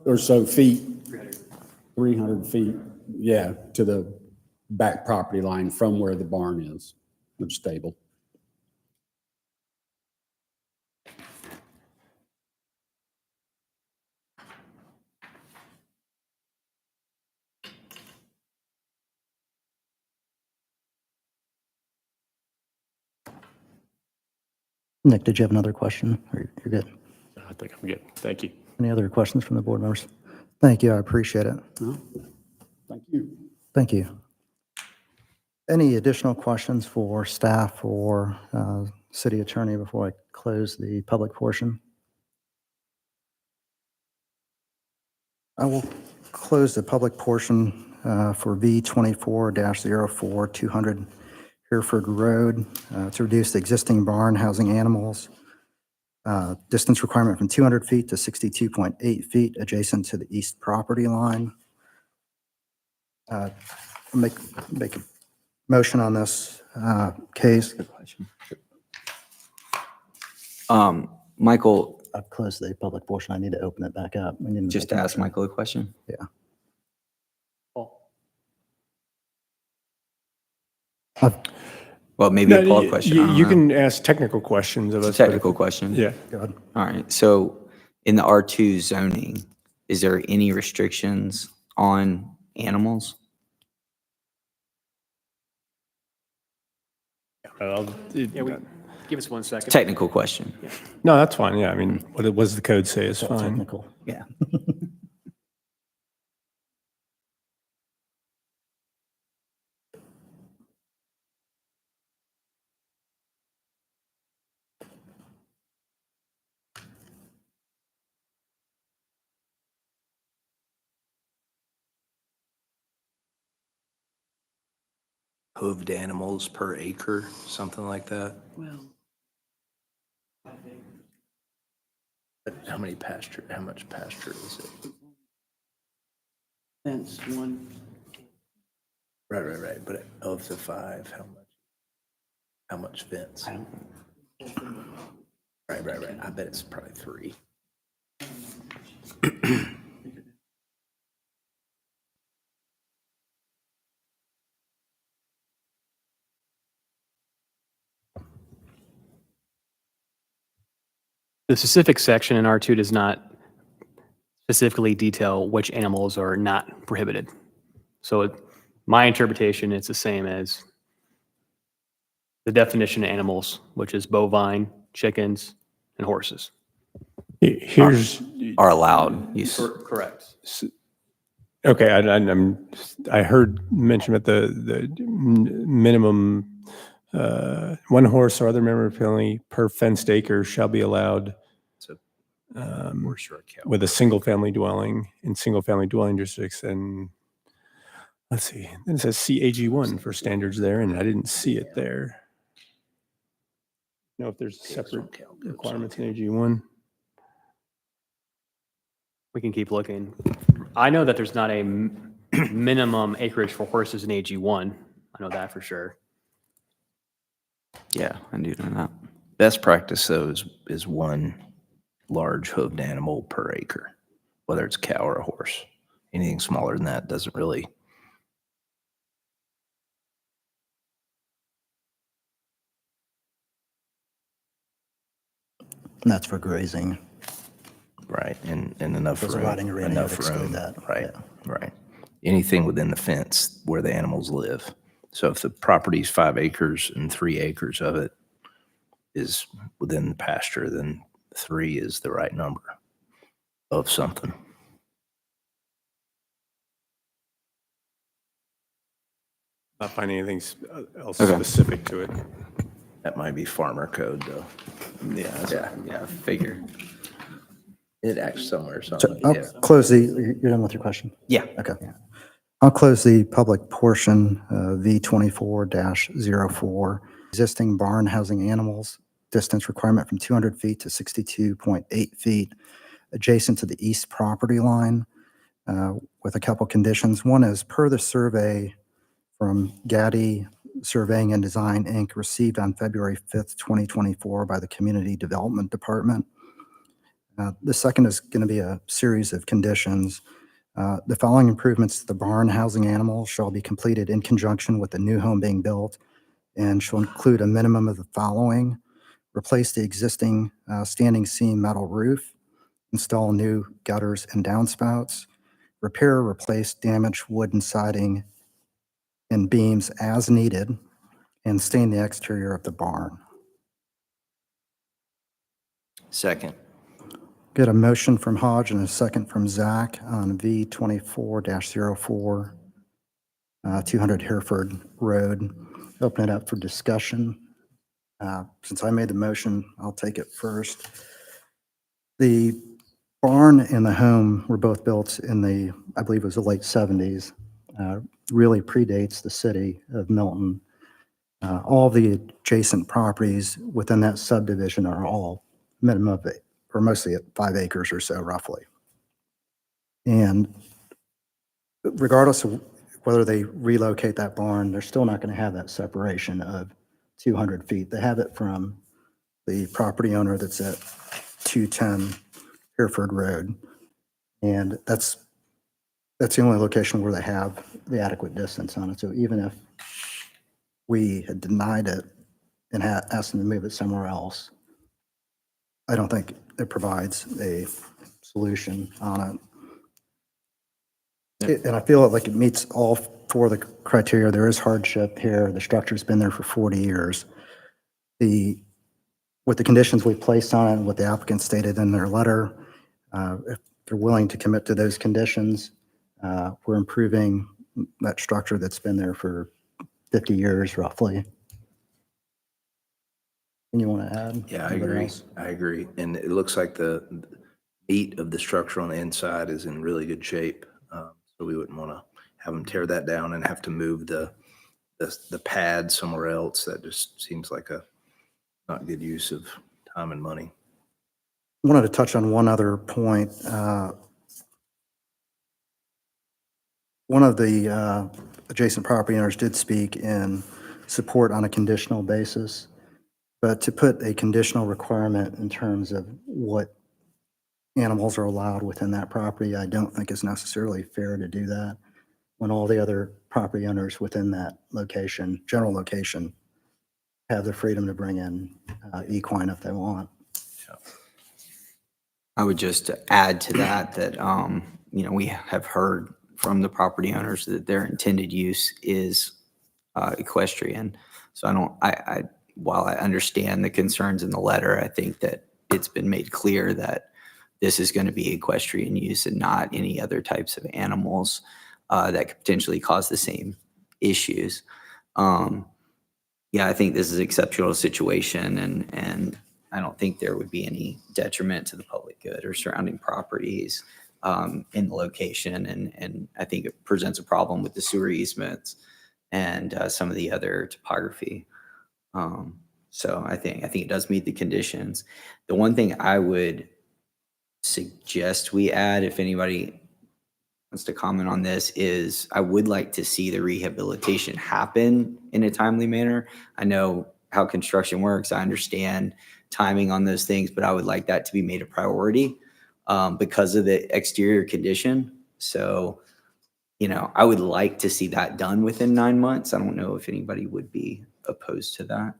or so feet. 300 feet, yeah, to the back property line from where the barn is, the stable. Nick, did you have another question? Or you're good? I think I'm good. Thank you. Any other questions from the board members? Thank you. I appreciate it. No? Thank you. Thank you. Any additional questions for staff or city attorney before I close the public portion? I will close the public portion for V24-04 200 Hereford Road to reduce the existing barn housing animals. Distance requirement from 200 feet to 62.8 feet adjacent to the east property line. Make a motion on this case. Good question. Michael, I've closed the public portion. I need to open it back up. We need to just make a ask motion. Michael a question. Yeah. Well, maybe a Paul question. I don't You know. can ask technical questions of It's a us. but- technical question. Yeah. Go ahead. All right. So in the R2 zoning, is there any restrictions on animals? Give us 1 second. Technical question. No, that's fine. Yeah, I mean, what does the code say is fine. Technical. Yeah. Hooved animals per acre, something like that. Well, But how much pasture is it? fence one, Right. But of the 5, how much fence? Right. I bet it's probably 3. The specific section in R2 does not specifically detail which animals are not prohibited. So my interpretation is the same as the definition of animals, which is bovine, chickens, and horses. Here's, Are allowed use. Correct. Okay, I heard mention about the minimum, 1 horse or other member family per fenced acre shall be allowed So, um, horse or a cow. with a single-family dwelling in single-family dwelling districts. And let's see, then it says CAG1 for standards there, and I didn't see it there. Know if there's separate requirements in AG1. We can keep looking. I know that there's not a minimum acreage for horses in AG1. I know that for sure. Yeah, I do know that. Best practice though is 1 large hooved animal per acre, whether it's a cow or a horse. Anything smaller than that doesn't really. And that's for grazing. Right, and enough Because room. riding arena would Enough exclude room. that. Right, Yeah. right. Anything within the fence where the animals live. So if the property's 5 acres and 3 acres of it is within the pasture, then 3 is the right number of something. Not finding anything else Okay. specific to it. That might be farmer code though. Yeah, figure. It acts somewhere, So something. I'll Yeah. close you're done with your question? Yeah. Okay. I'll close the public portion, V24-04. Existing barn housing animals, distance requirement from 200 feet to 62.8 feet, adjacent to the east property line, with a couple conditions. One is per the survey from Gaddy Surveying and Design, Inc., received on February 5th, 2024 by the Community Development Department. The second is going to be a series of conditions. The following improvements to the barn housing animals shall be completed in conjunction with the new home being built and shall include a minimum of the following: replace the existing standing seam metal roof, install new gutters and downspouts, repair or replace damaged wooden siding and beams as needed, and stain the exterior of the barn. Second. Get a motion from Hodge and a second from Zach on V24-04, 200 Hereford Road. Open it up for discussion. Since I made the motion, I'll take it first. The barn and the home were both built in the, I believe it was the late 70s. Really predates the city of Milton. All the adjacent properties within that subdivision are all minimum of, or mostly at 5 acres or so roughly. And regardless of whether they relocate that barn, they're still not going to have that separation of 200 feet. They have it from the property owner that's at 210 Hereford Road. And that's the only location where they have the adequate distance on it. So even if we had denied it and asked them to move it somewhere else, I don't think it provides a solution on it. And I feel like it meets all 4 of the criteria. There is hardship here. The structure's been there for 40 years. With the conditions we placed on it and what the applicant stated in their letter, if they're willing to commit to those conditions, we're improving that structure that's been there for 50 years roughly. And you want to add? Yeah, I Anybody agree. else? I agree. And it looks like the meat of the structure on the inside is in really good shape. So we wouldn't want to have them tear that down and have to move the pad somewhere else. That just seems like a not good use of time and money. I wanted to touch on one other point. One of the adjacent property owners did speak in support on a conditional basis, but to put a conditional requirement in terms of what animals are allowed within that property, I don't think is necessarily fair to do that when all the other property owners within that location, general location, have the freedom to bring in equine if they want. I would just add to that, we have heard from the property owners that their intended use is equestrian. So while I understand the concerns in the letter, I think that it's been made clear that this is going to be equestrian use and not any other types of animals that could potentially cause the same issues. Yeah, I think this is an exceptional situation, and I don't think there would be any detriment to the public good or surrounding properties in the location. And I think it presents a problem with the sewer easements and some of the other topography. So I think it does meet the conditions. The one thing I would suggest we add, if anybody wants to comment on this, is I would like to see the rehabilitation happen in a timely manner. I know how construction works. I understand timing on those things, but I would like that to be made a priority because of the exterior condition. So, I would like to see that done within 9 months. I don't know if anybody would be opposed to that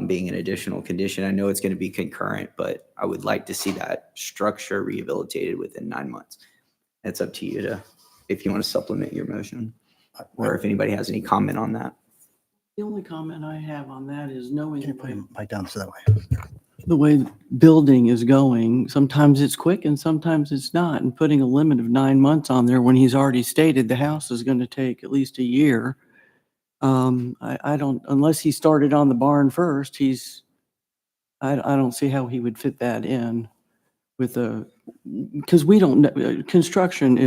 being an additional condition. I know it's going to be concurrent, but I would like to see that structure rehabilitated within 9 months. It's up to you if you want to supplement your motion, or if anybody has any comment on that. The only comment I have on that is knowing Can you put him right down so that way? the way building is going, sometimes it's quick and sometimes it's not. And putting a limit of 9 months on there when he's already stated the house is going to take at least a year. I don't, unless he started on the barn first, I don't see how he would fit that in with because we don't know, construction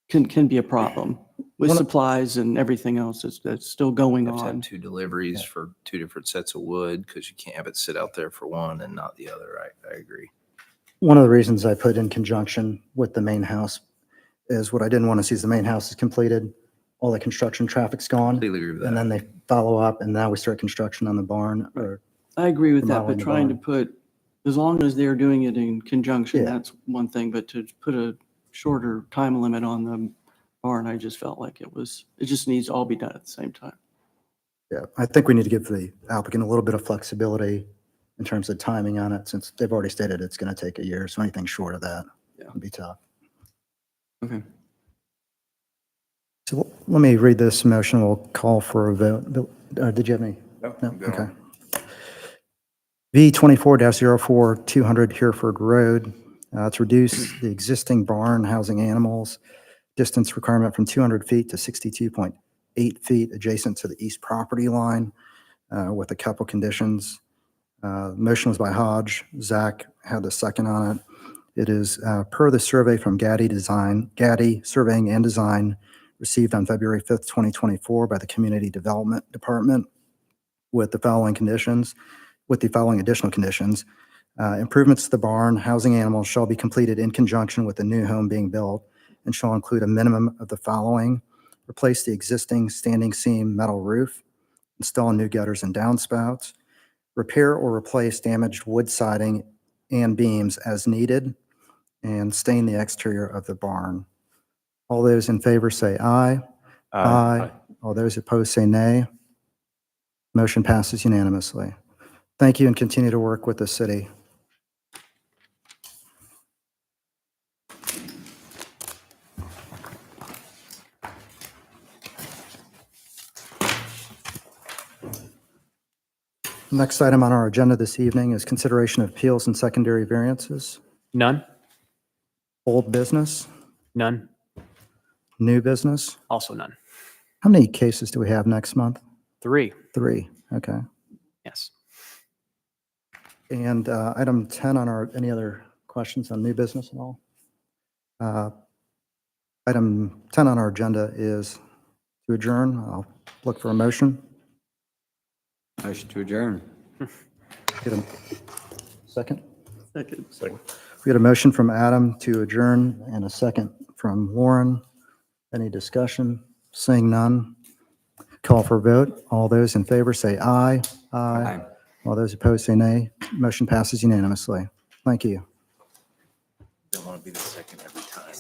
can be a problem with supplies and everything else that's still going You have to on. have 2 deliveries for 2 different sets of wood because you can't have it sit out there for one and not the other. I agree. One of the reasons I put in conjunction with the main house is what I didn't want to see is the main house is completed, all the construction traffic's gone, Completely agree with that. and then they follow up, and now we start construction on the barn. Or I agree with that, remodeling but the trying to barn. put, as long as they're doing it in conjunction, Yeah. that's one thing, but to put a shorter time limit on the barn, I just felt like it just needs to all be done at the same time. Yeah, I think we need to give the applicant a little bit of flexibility in terms of timing on it, since they've already stated it's going to take a year. So anything short of that would be tough. Okay. So let me read this motion. We'll call for a vote. Bill, did you have any? No, Okay. V 24-04 200 Hereford Road. To reduce the existing barn housing animals distance requirement from 200 feet to 62.8 feet adjacent to the east property line with a couple conditions. Motion was by Hodge. Zach had the second on it. It is per the survey from Gaddy Surveying and Design received on February 5th, 2024 by the Community Development Department with the following additional conditions. Improvements to the barn housing animals shall be completed in conjunction with the new home being built and shall include a minimum of the following: replace the existing standing seam metal roof, install new gutters and downspouts, repair or replace damaged wood siding and beams as needed, and stain the exterior of the barn. All those in favor say aye. Aye. All those opposed say nay. Motion passes unanimously. Thank you and continue to work with the city. Next item on our agenda this evening is consideration of appeals and secondary variances. None? Old business, None? new business. Also none. How many cases do we have next month? 3? 3. Okay. Yes. And item 10 on our, any other questions on new business at all? Item 10 on our agenda is to adjourn. I'll look for a motion. Motion to adjourn. Get a second. Second. We had a motion from Adam to adjourn and a second from Warren. Any discussion? Seeing none. Call for a vote. All those in favor say aye. Aye. All those opposed say nay. Motion passes unanimously. Thank you. Don't want to be the second every time.